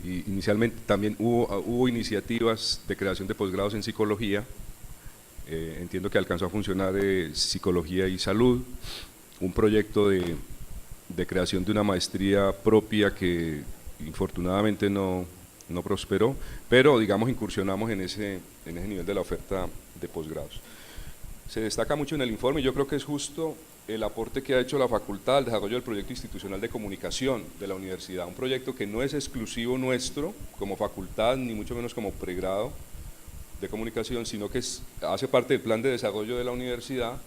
inicialmente también hubo iniciativas de creación de posgrados en psicología, entiendo que alcanzó a funcionar psicología y salud, un proyecto de creación de una maestría propia que infortunadamente no prosperó, pero digamos incursionamos en ese nivel de la oferta de posgrados. Se destaca mucho en el informe, y yo creo que es justo el aporte que ha hecho la facultad al desarrollo del proyecto institucional de comunicación de la universidad, un proyecto que no es exclusivo nuestro como facultad, ni mucho menos como pregrado de comunicación, sino que hace parte del plan de desarrollo de la universidad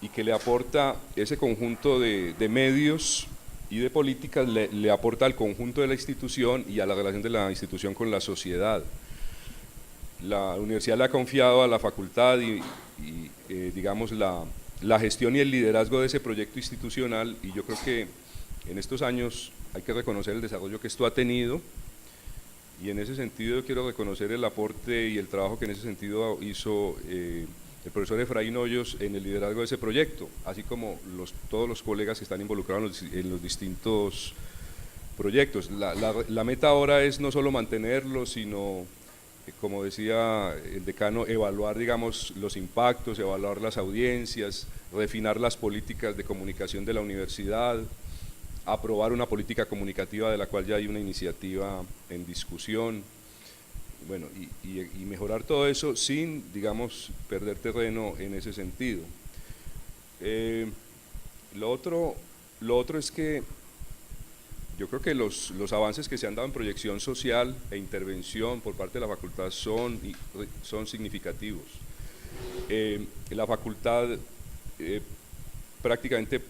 y que le aporta ese conjunto de medios y de políticas, le aporta al conjunto de la institución y a la relación de la institución con la sociedad. La universidad le ha confiado a la facultad y digamos la gestión y el liderazgo de ese proyecto institucional, y yo creo que en estos años hay que reconocer el desarrollo que esto ha tenido, y en ese sentido yo quiero reconocer el aporte y el trabajo que en ese sentido hizo el profesor Efraín Hoyos en el liderazgo de ese proyecto, así como todos los colegas que están involucrados en los distintos proyectos. La meta ahora es no solo mantenerlo, sino, como decía el decano, evaluar, digamos, los impactos, evaluar las audiencias, refinar las políticas de comunicación de la universidad, aprobar una política comunicativa de la cual ya hay una iniciativa en discusión, bueno, y mejorar todo eso sin, digamos, perder terreno en ese sentido. Lo otro es que yo creo que los avances que se han dado en proyección social e intervención por parte de la facultad son significativos. La facultad prácticamente,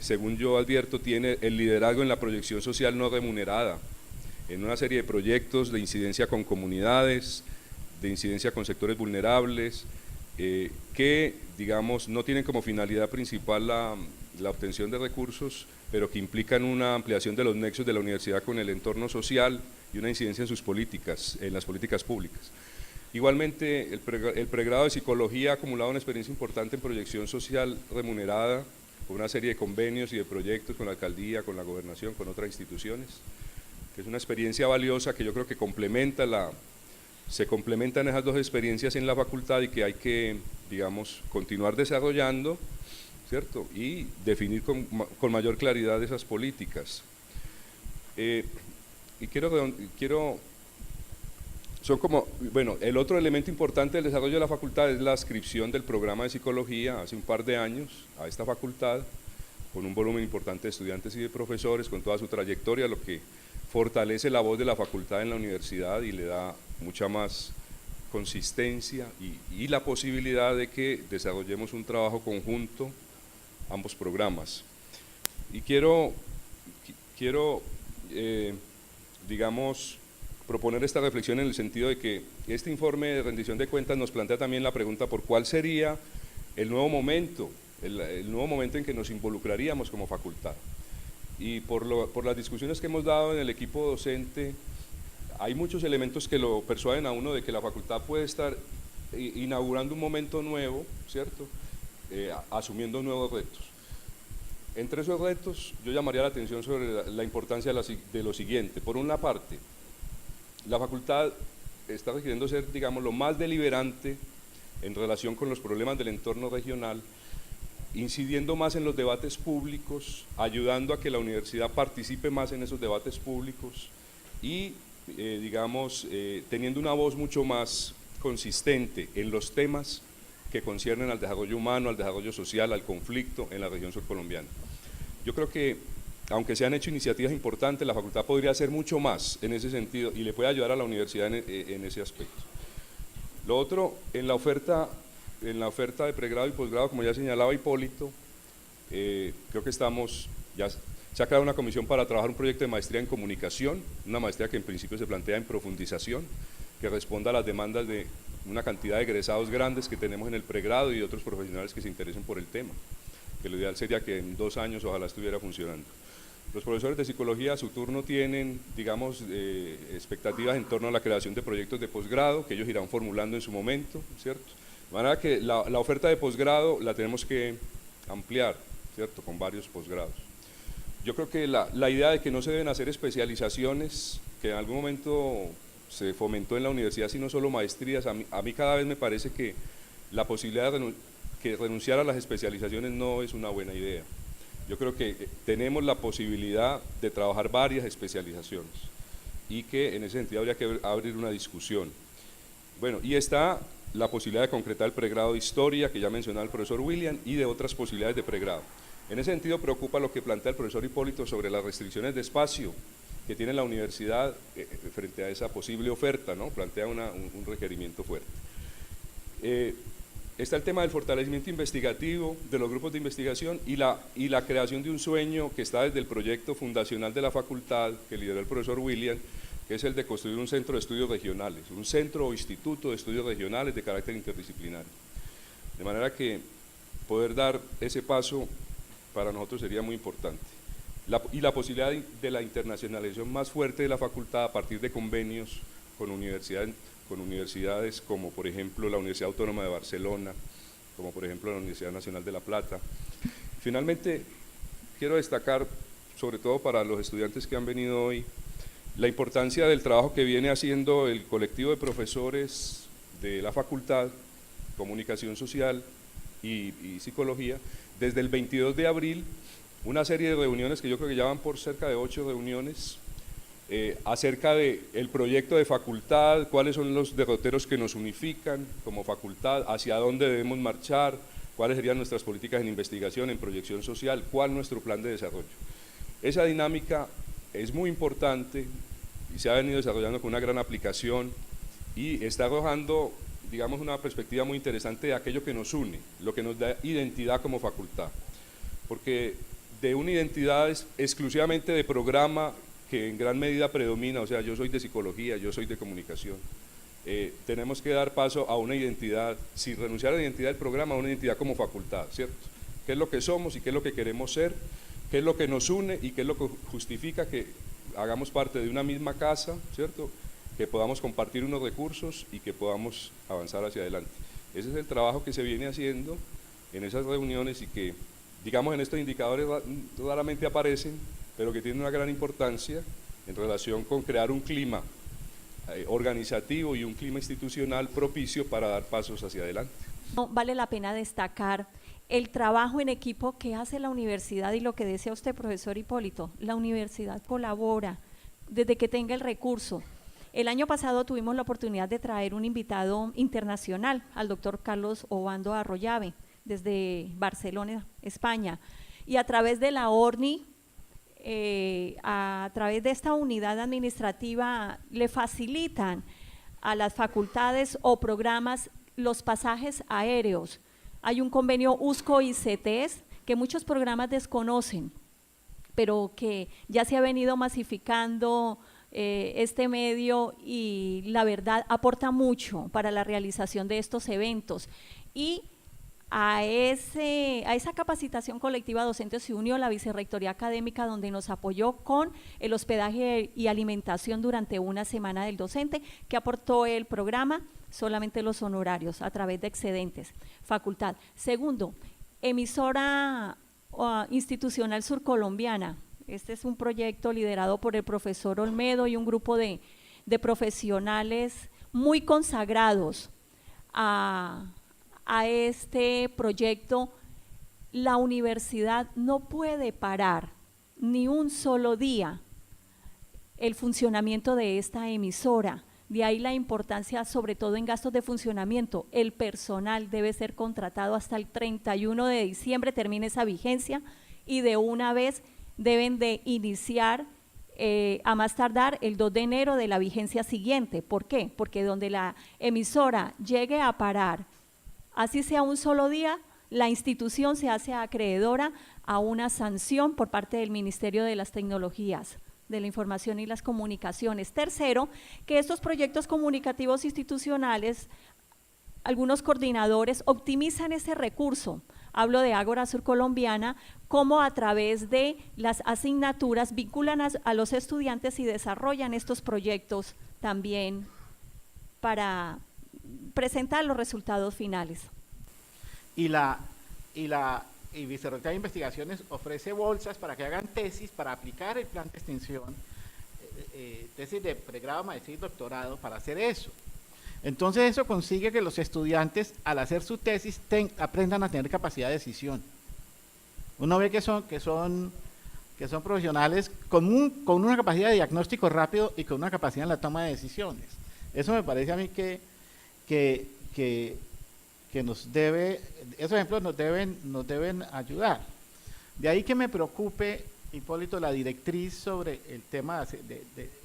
según yo advierto, tiene el liderazgo en la proyección social no remunerada, en una serie de proyectos de incidencia con comunidades, de incidencia con sectores vulnerables, que, digamos, no tienen como finalidad principal la obtención de recursos, pero que implican una ampliación de los nexos de la universidad con el entorno social y una incidencia en sus políticas, en las políticas públicas. Igualmente, el pregrado de psicología ha acumulado una experiencia importante en proyección social remunerada, con una serie de convenios y de proyectos con la alcaldía, con la gobernación, con otras instituciones, que es una experiencia valiosa que yo creo que se complementan esas dos experiencias en la facultad y que hay que, digamos, continuar desarrollando, ¿cierto? Y definir con mayor claridad esas políticas. El otro elemento importante del desarrollo de la facultad es la adscripción del programa de psicología hace un par de años a esta facultad, con un volumen importante de estudiantes y de profesores, con toda su trayectoria, lo que fortalece la voz de la facultad en la universidad y le da mucha más consistencia y la posibilidad de que desarrollemos un trabajo conjunto, ambos programas. Y quiero digamos, proponer esta reflexión en el sentido de que este informe de rendición de cuentas nos plantea también la pregunta por cuál sería el nuevo momento, el nuevo momento en que nos involucraríamos como facultad. Y por las discusiones que hemos dado en el equipo docente, hay muchos elementos que lo persuaden a uno de que la facultad puede estar inaugurando un momento nuevo, ¿cierto? Asumiendo nuevos retos. Entre esos retos, yo llamaría la atención sobre la importancia de lo siguiente. Por una parte, la facultad está requiriendo ser, digamos, lo más deliberante en relación con los problemas del entorno regional, incidiendo más en los debates públicos, ayudando a que la universidad participe más en esos debates públicos y, teniendo una voz mucho más consistente en los temas que conciernen al desarrollo humano, al desarrollo social, al conflicto en la región surcolombiana. Yo creo que, aunque se han hecho iniciativas importantes, la facultad podría hacer mucho más en ese sentido y le puede ayudar a la universidad en ese aspecto. Lo otro, en la oferta de pregrado y posgrado, como ya señalaba Hipólito, creo que se ha creado una comisión para trabajar un proyecto de maestría en comunicación, una maestría que en principio se plantea en profundización, que responda a las demandas de una cantidad de egresados grandes que tenemos en el pregrado y otros profesionales que se interesen por el tema, que lo ideal sería que en 2 años ojalá estuviera funcionando. Los profesores de psicología a su turno tienen, expectativas en torno a la creación de proyectos de posgrado que ellos irán formulando en su momento, ¿cierto? De manera que la oferta de posgrado la tenemos que ampliar, ¿cierto? Con varios posgrados. Yo creo que la idea de que no se deben hacer especializaciones, que en algún momento se fomentó en la universidad, sino solo maestrías, a mí cada vez me parece que la posibilidad de renunciar a las especializaciones no es una buena idea. Yo creo que tenemos la posibilidad de trabajar varias especializaciones y que en ese sentido habría que abrir una discusión. Bueno, y está la posibilidad de concretar el pregrado de Historia, que ya mencionaba el profesor William, y de otras posibilidades de pregrado. En ese sentido preocupa lo que plantea el profesor Hipólito sobre las restricciones de espacio que tiene la universidad frente a esa posible oferta, ¿no? Plantea un requerimiento fuerte. Está el tema del fortalecimiento investigativo de los grupos de investigación y la creación de un sueño que está desde el proyecto fundacional de la facultad, que lideró el profesor William, que es el de construir un centro de estudios regionales, un centro o instituto de estudios regionales de carácter interdisciplinario. De manera que poder dar ese paso para nosotros sería muy importante. Y la posibilidad de la internacionalización más fuerte de la facultad a partir de convenios con universidades como por ejemplo la Universidad Autónoma de Barcelona, como por ejemplo la Universidad Nacional de La Plata. Finalmente, quiero destacar, sobre todo para los estudiantes que han venido hoy, la importancia del trabajo que viene haciendo el colectivo de profesores de la facultad, Comunicación Social y Psicología, desde el 22 de abril, una serie de reuniones que yo creo que ya van por cerca de 8 reuniones, acerca del proyecto de facultad, cuáles son los derroteros que nos unifican como facultad, hacia dónde debemos marchar, cuáles serían nuestras políticas en investigación, en proyección social, cuál nuestro plan de desarrollo. Esa dinámica es muy importante y se ha venido desarrollando con una gran aplicación y está arrojando, digamos, una perspectiva muy interesante de aquello que nos une, lo que nos da identidad como facultad, porque de una identidad exclusivamente de programa que en gran medida predomina, o sea, yo soy de psicología, yo soy de comunicación, tenemos que dar paso a una identidad, sin renunciar a la identidad del programa, a una identidad como facultad, ¿cierto? ¿Qué es lo que somos y qué es lo que queremos ser? ¿Qué es lo que nos une y qué es lo que justifica que hagamos parte de una misma casa, ¿cierto? Que podamos compartir unos recursos y que podamos avanzar hacia adelante. Ese es el trabajo que se viene haciendo en esas reuniones y que, digamos, en estos indicadores raramente aparecen, pero que tienen una gran importancia en relación con crear un clima organizativo y un clima institucional propicio para dar pasos hacia adelante.
Vale la pena destacar el trabajo en equipo que hace la universidad y lo que decía usted, profesor Hipólito, la universidad colabora desde que tenga el recurso. El año pasado tuvimos la oportunidad de traer un invitado internacional, al doctor Carlos Obando Arroyave, desde Barcelona, España, y a través de la ORNI, a través de esta unidad administrativa, le facilitan a las facultades o programas los pasajes aéreos. Hay un convenio USCO y CETES que muchos programas desconocen, pero que ya se ha venido masificando este medio y la verdad aporta mucho para la realización de estos eventos. Y a esa capacitación colectiva docente se unió la Vicerrectoría Académica, donde nos apoyó con el hospedaje y alimentación durante una semana del docente, que aportó el programa, solamente los honorarios a través de excedentes, facultad. Segundo, emisora Institucional Surcolombiana. Este es un proyecto liderado por el profesor Olmedo y un grupo de profesionales muy consagrados a este proyecto. La universidad no puede parar ni un solo día el funcionamiento de esta emisora. De ahí la importancia, sobre todo en gastos de funcionamiento. El personal debe ser contratado hasta el 31 de diciembre, termine esa vigencia, y de una vez deben de iniciar a más tardar el 2 de enero de la vigencia siguiente. ¿Por qué? Porque donde la emisora llegue a parar, así sea un solo día, la institución se hace acreedora a una sanción por parte del Ministerio de las Tecnologías de la Información y las Comunicaciones. Tercero, que estos proyectos comunicativos institucionales, algunos coordinadores optimizan ese recurso. Hablo de Ágora Surcolombiana, cómo a través de las asignaturas vinculan a los estudiantes y desarrollan estos proyectos también para presentar los resultados finales.
Y Vicerrectoría de Investigaciones ofrece bolsas para que hagan tesis para aplicar el plan de extensión, tesis de pregrado, maestría y doctorado para hacer eso. Entonces eso consigue que los estudiantes al hacer su tesis aprendan a tener capacidad de decisión. Uno ve que son profesionales con una capacidad de diagnóstico rápido y con una capacidad en la toma de decisiones. Eso me parece a mí que esos ejemplos nos deben ayudar. De ahí que me preocupe, Hipólito, la directriz sobre el tema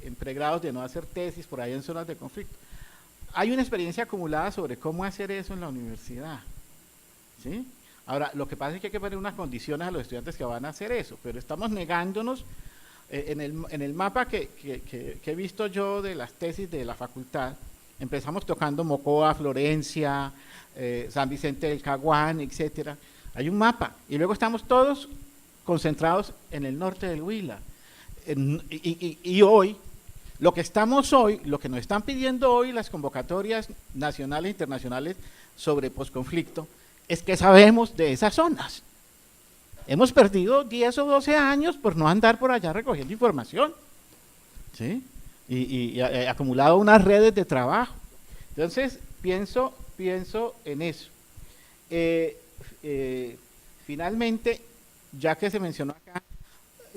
en pregrados de no hacer tesis por ahí en zonas de conflicto. Hay una experiencia acumulada sobre cómo hacer eso en la universidad, ¿sí? Ahora, lo que pasa es que hay que poner unas condiciones a los estudiantes que van a hacer eso, pero estamos negándonos. En el mapa que he visto yo de las tesis de la facultad, empezamos tocando Mocoa, Florencia, San Vicente del Caguán, etcétera. Hay un mapa y luego estamos todos concentrados en el norte del Huila. Y hoy, lo que nos están pidiendo hoy las convocatorias nacionales e internacionales sobre posconflicto es que sabemos de esas zonas. Hemos perdido 10 o 12 años por no andar por allá recogiendo información, ¿sí? Y acumulado unas redes de trabajo. Entonces, pienso en eso. Finalmente, ya que se mencionó acá,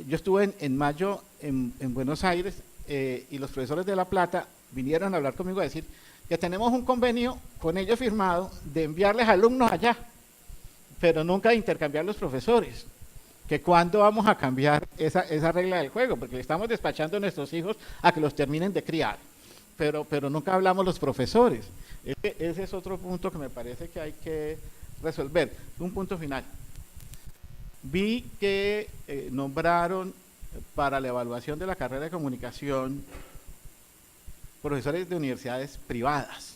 yo estuve en mayo en Buenos Aires y los profesores de La Plata vinieron a hablar conmigo a decir que tenemos un convenio con ellos firmado de enviarles alumnos allá, pero nunca de intercambiar los profesores. Que cuándo vamos a cambiar esa regla del juego, porque le estamos despachando a nuestros hijos a que los terminen de criar, pero nunca hablamos los profesores. Ese es otro punto que me parece que hay que resolver. Un punto final. Vi que nombraron para la evaluación de la carrera de comunicación profesores de universidades privadas,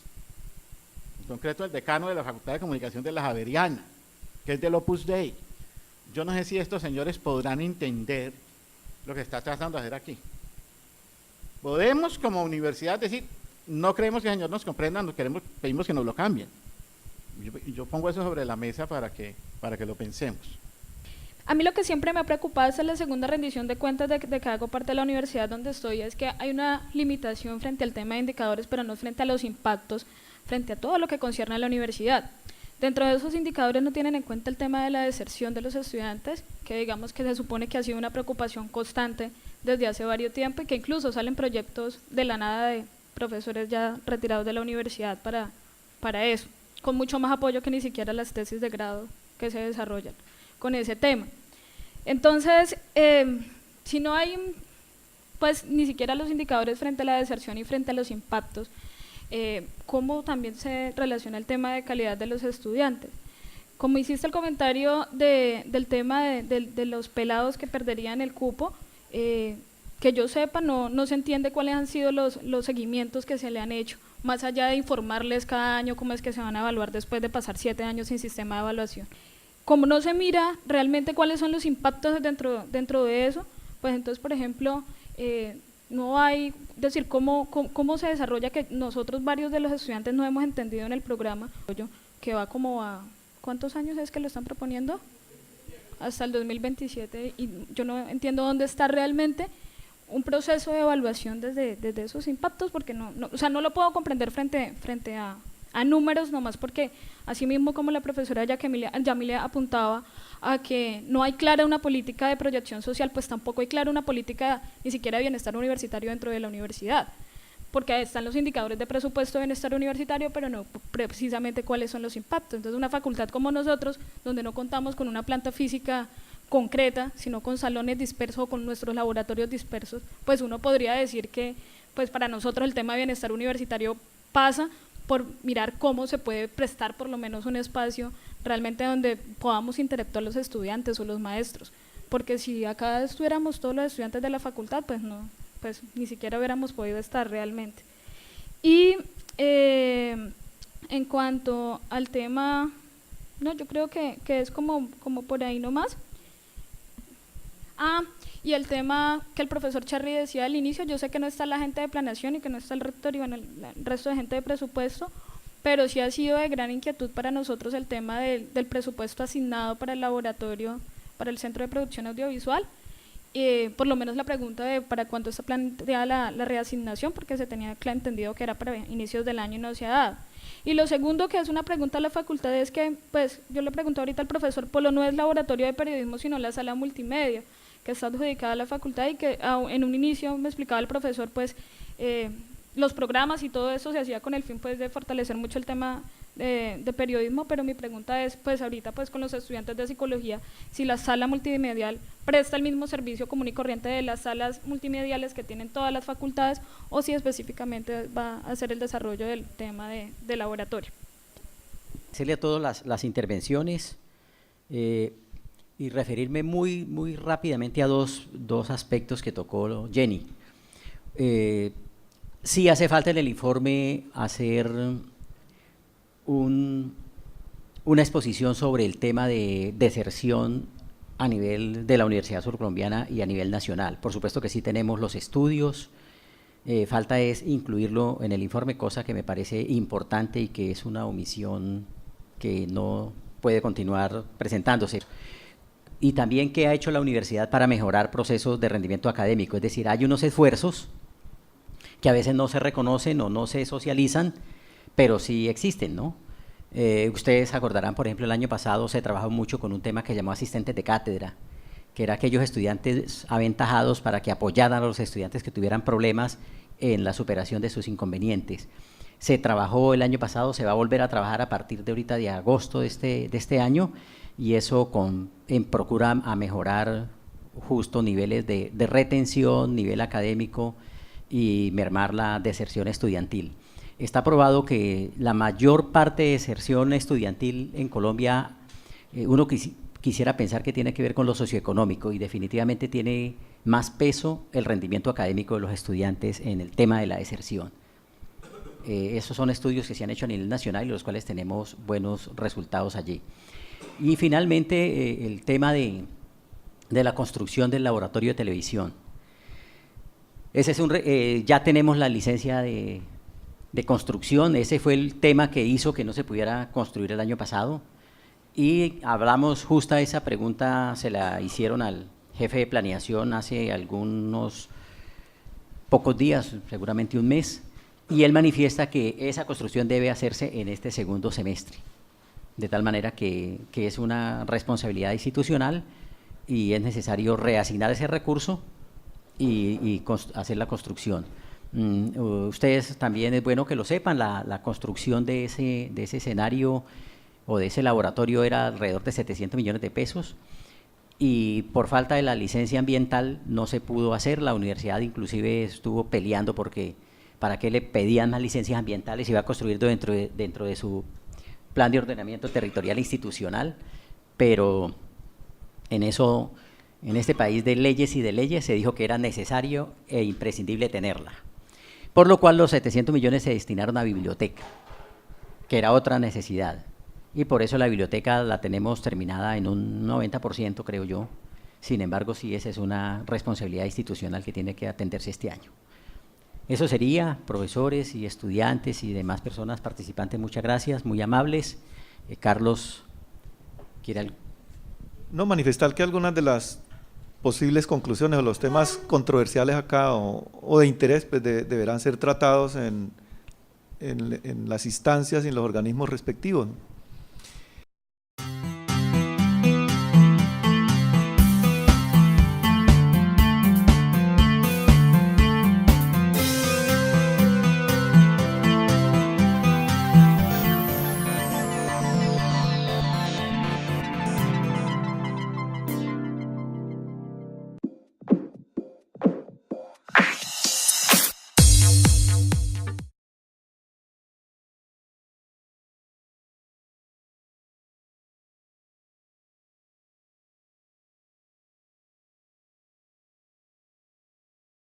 en concreto el decano de la Facultad de Comunicación de la Javeriana, que es del Opus Dei. Yo no sé si estos señores podrán entender lo que está tratando de hacer aquí. Podemos como universidad decir, no creemos que el señor nos comprenda, pedimos que nos lo cambien. Yo pongo eso sobre la mesa para que lo pensemos.
A mí lo que siempre me ha preocupado es la segunda rendición de cuentas de que hago parte de la universidad donde estoy, es que hay una limitación frente al tema de indicadores, pero no frente a los impactos, frente a todo lo que concierne a la universidad. Dentro de esos indicadores no tienen en cuenta el tema de la deserción de los estudiantes, que digamos que se supone que ha sido una preocupación constante desde hace varios tiempos y que incluso salen proyectos de la nada de profesores ya retirados de la universidad para eso, con mucho más apoyo que ni siquiera las tesis de grado que se desarrollan con ese tema. Entonces, si no hay pues ni siquiera los indicadores frente a la deserción y frente a los impactos, cómo también se relaciona el tema de calidad de los estudiantes. Como hiciste el comentario del tema de los pelados que perderían el cupo, que yo sepa no se entiende cuáles han sido los seguimientos que se le han hecho, más allá de informarles cada año cómo es que se van a evaluar después de pasar 7 años sin sistema de evaluación. Como no se mira realmente cuáles son los impactos dentro de eso, pues entonces, por ejemplo, no hay, decir, cómo se desarrolla, que nosotros varios de los estudiantes no hemos entendido en el programa, que va como a, ¿cuántos años es que lo están proponiendo? hasta el 2027 y yo no entiendo dónde está realmente un proceso de evaluación desde esos impactos, porque o sea, no lo puedo comprender frente a números, nomás porque así mismo como la profesora Yamile apuntaba a que no hay clara una política de proyección social, pues tampoco hay clara una política ni siquiera de bienestar universitario dentro de la universidad, porque ahí están los indicadores de presupuesto de bienestar universitario, pero no precisamente cuáles son los impactos. Entonces una facultad como nosotros, donde no contamos con una planta física concreta, sino con salones dispersos o con nuestros laboratorios dispersos, pues uno podría decir que pues para nosotros el tema de bienestar universitario pasa por mirar cómo se puede prestar por lo menos un espacio realmente donde podamos interactuar los estudiantes o los maestros, porque si acá estuviéramos todos los estudiantes de la facultad, pues no, pues ni siquiera hubiéramos podido estar realmente. Y en cuanto al tema, no, yo creo que es como por ahí nomás. Y el tema que el profesor Cherry decía al inicio, yo sé que no está la gente de planeación y que no está el rector y bueno, el resto de gente de presupuesto, pero sí ha sido de gran inquietud para nosotros el tema del presupuesto asignado para el laboratorio, para el Centro de Producción Audiovisual, por lo menos la pregunta de para cuándo está planteada la reasignación, porque se tenía entendido que era para inicios del año y no se ha dado. Y lo segundo, que es una pregunta a la facultad, es que, pues, yo le pregunté ahorita al profesor Polo, no es laboratorio de periodismo, sino la sala multimedia, que está adjudicada a la facultad y que en un inicio me explicaba el profesor, pues, los programas y todo eso se hacía con el fin, pues, de fortalecer mucho el tema de periodismo, pero mi pregunta es, pues, ahorita, pues, con los estudiantes de psicología, si la sala multimedial presta el mismo servicio común y corriente de las salas multimediales que tienen todas las facultades, o si específicamente va a hacer el desarrollo del tema de laboratorio.
Hacerle a todas las intervenciones y referirme muy rápidamente a dos aspectos que tocó Jenny. Sí hace falta en el informe hacer una exposición sobre el tema de deserción a nivel de la Universidad Surcolombiana y a nivel nacional. Por supuesto que sí tenemos los estudios, falta es incluirlo en el informe, cosa que me parece importante y que es una omisión que no puede continuar presentándose. Y también qué ha hecho la universidad para mejorar procesos de rendimiento académico, es decir, hay unos esfuerzos que a veces no se reconocen o no se socializan, pero sí existen, ¿no? Ustedes acordarán, por ejemplo, el año pasado se trabajó mucho con un tema que llamó asistentes de cátedra, que era aquellos estudiantes aventajados para que apoyaran a los estudiantes que tuvieran problemas en la superación de sus inconvenientes. Se trabajó el año pasado, se va a volver a trabajar a partir de ahorita de agosto de este año, y eso procura a mejorar justo niveles de retención, nivel académico y mermar la deserción estudiantil. Está probado que la mayor parte de deserción estudiantil en Colombia, uno quisiera pensar que tiene que ver con lo socioeconómico, y definitivamente tiene más peso el rendimiento académico de los estudiantes en el tema de la deserción. Esos son estudios que se han hecho a nivel nacional y los cuales tenemos buenos resultados allí. Y finalmente el tema de la construcción del laboratorio de televisión. Ese es ya tenemos la licencia de construcción, ese fue el tema que hizo que no se pudiera construir el año pasado, y hablamos justo esa pregunta, se la hicieron al jefe de planeación hace algunos pocos días, seguramente un mes, y él manifiesta que esa construcción debe hacerse en este segundo semestre, de tal manera que es una responsabilidad institucional y es necesario reasignar ese recurso y hacer la construcción. Ustedes también es bueno que lo sepan, la construcción de ese escenario o de ese laboratorio era alrededor de 700 millones de pesos, y por falta de la licencia ambiental no se pudo hacer. La universidad inclusive estuvo peleando porque para qué le pedían las licencias ambientales si iba a construir dentro de su plan de ordenamiento territorial institucional, pero en este país de leyes y de leyes se dijo que era necesario e imprescindible tenerla, por lo cual los 700 millones se destinaron a biblioteca, que era otra necesidad, y por eso la biblioteca la tenemos terminada en un 90%, creo yo. Sin embargo, sí, esa es una responsabilidad institucional que tiene que atenderse este año. Eso sería, profesores y estudiantes y demás personas participantes, muchas gracias, muy amables. Carlos, ¿quiere algo?
No, manifestar que algunas de las posibles conclusiones o los temas controversiales acá o de interés pues deberán ser tratados en las instancias y en los organismos respectivos, ¿no?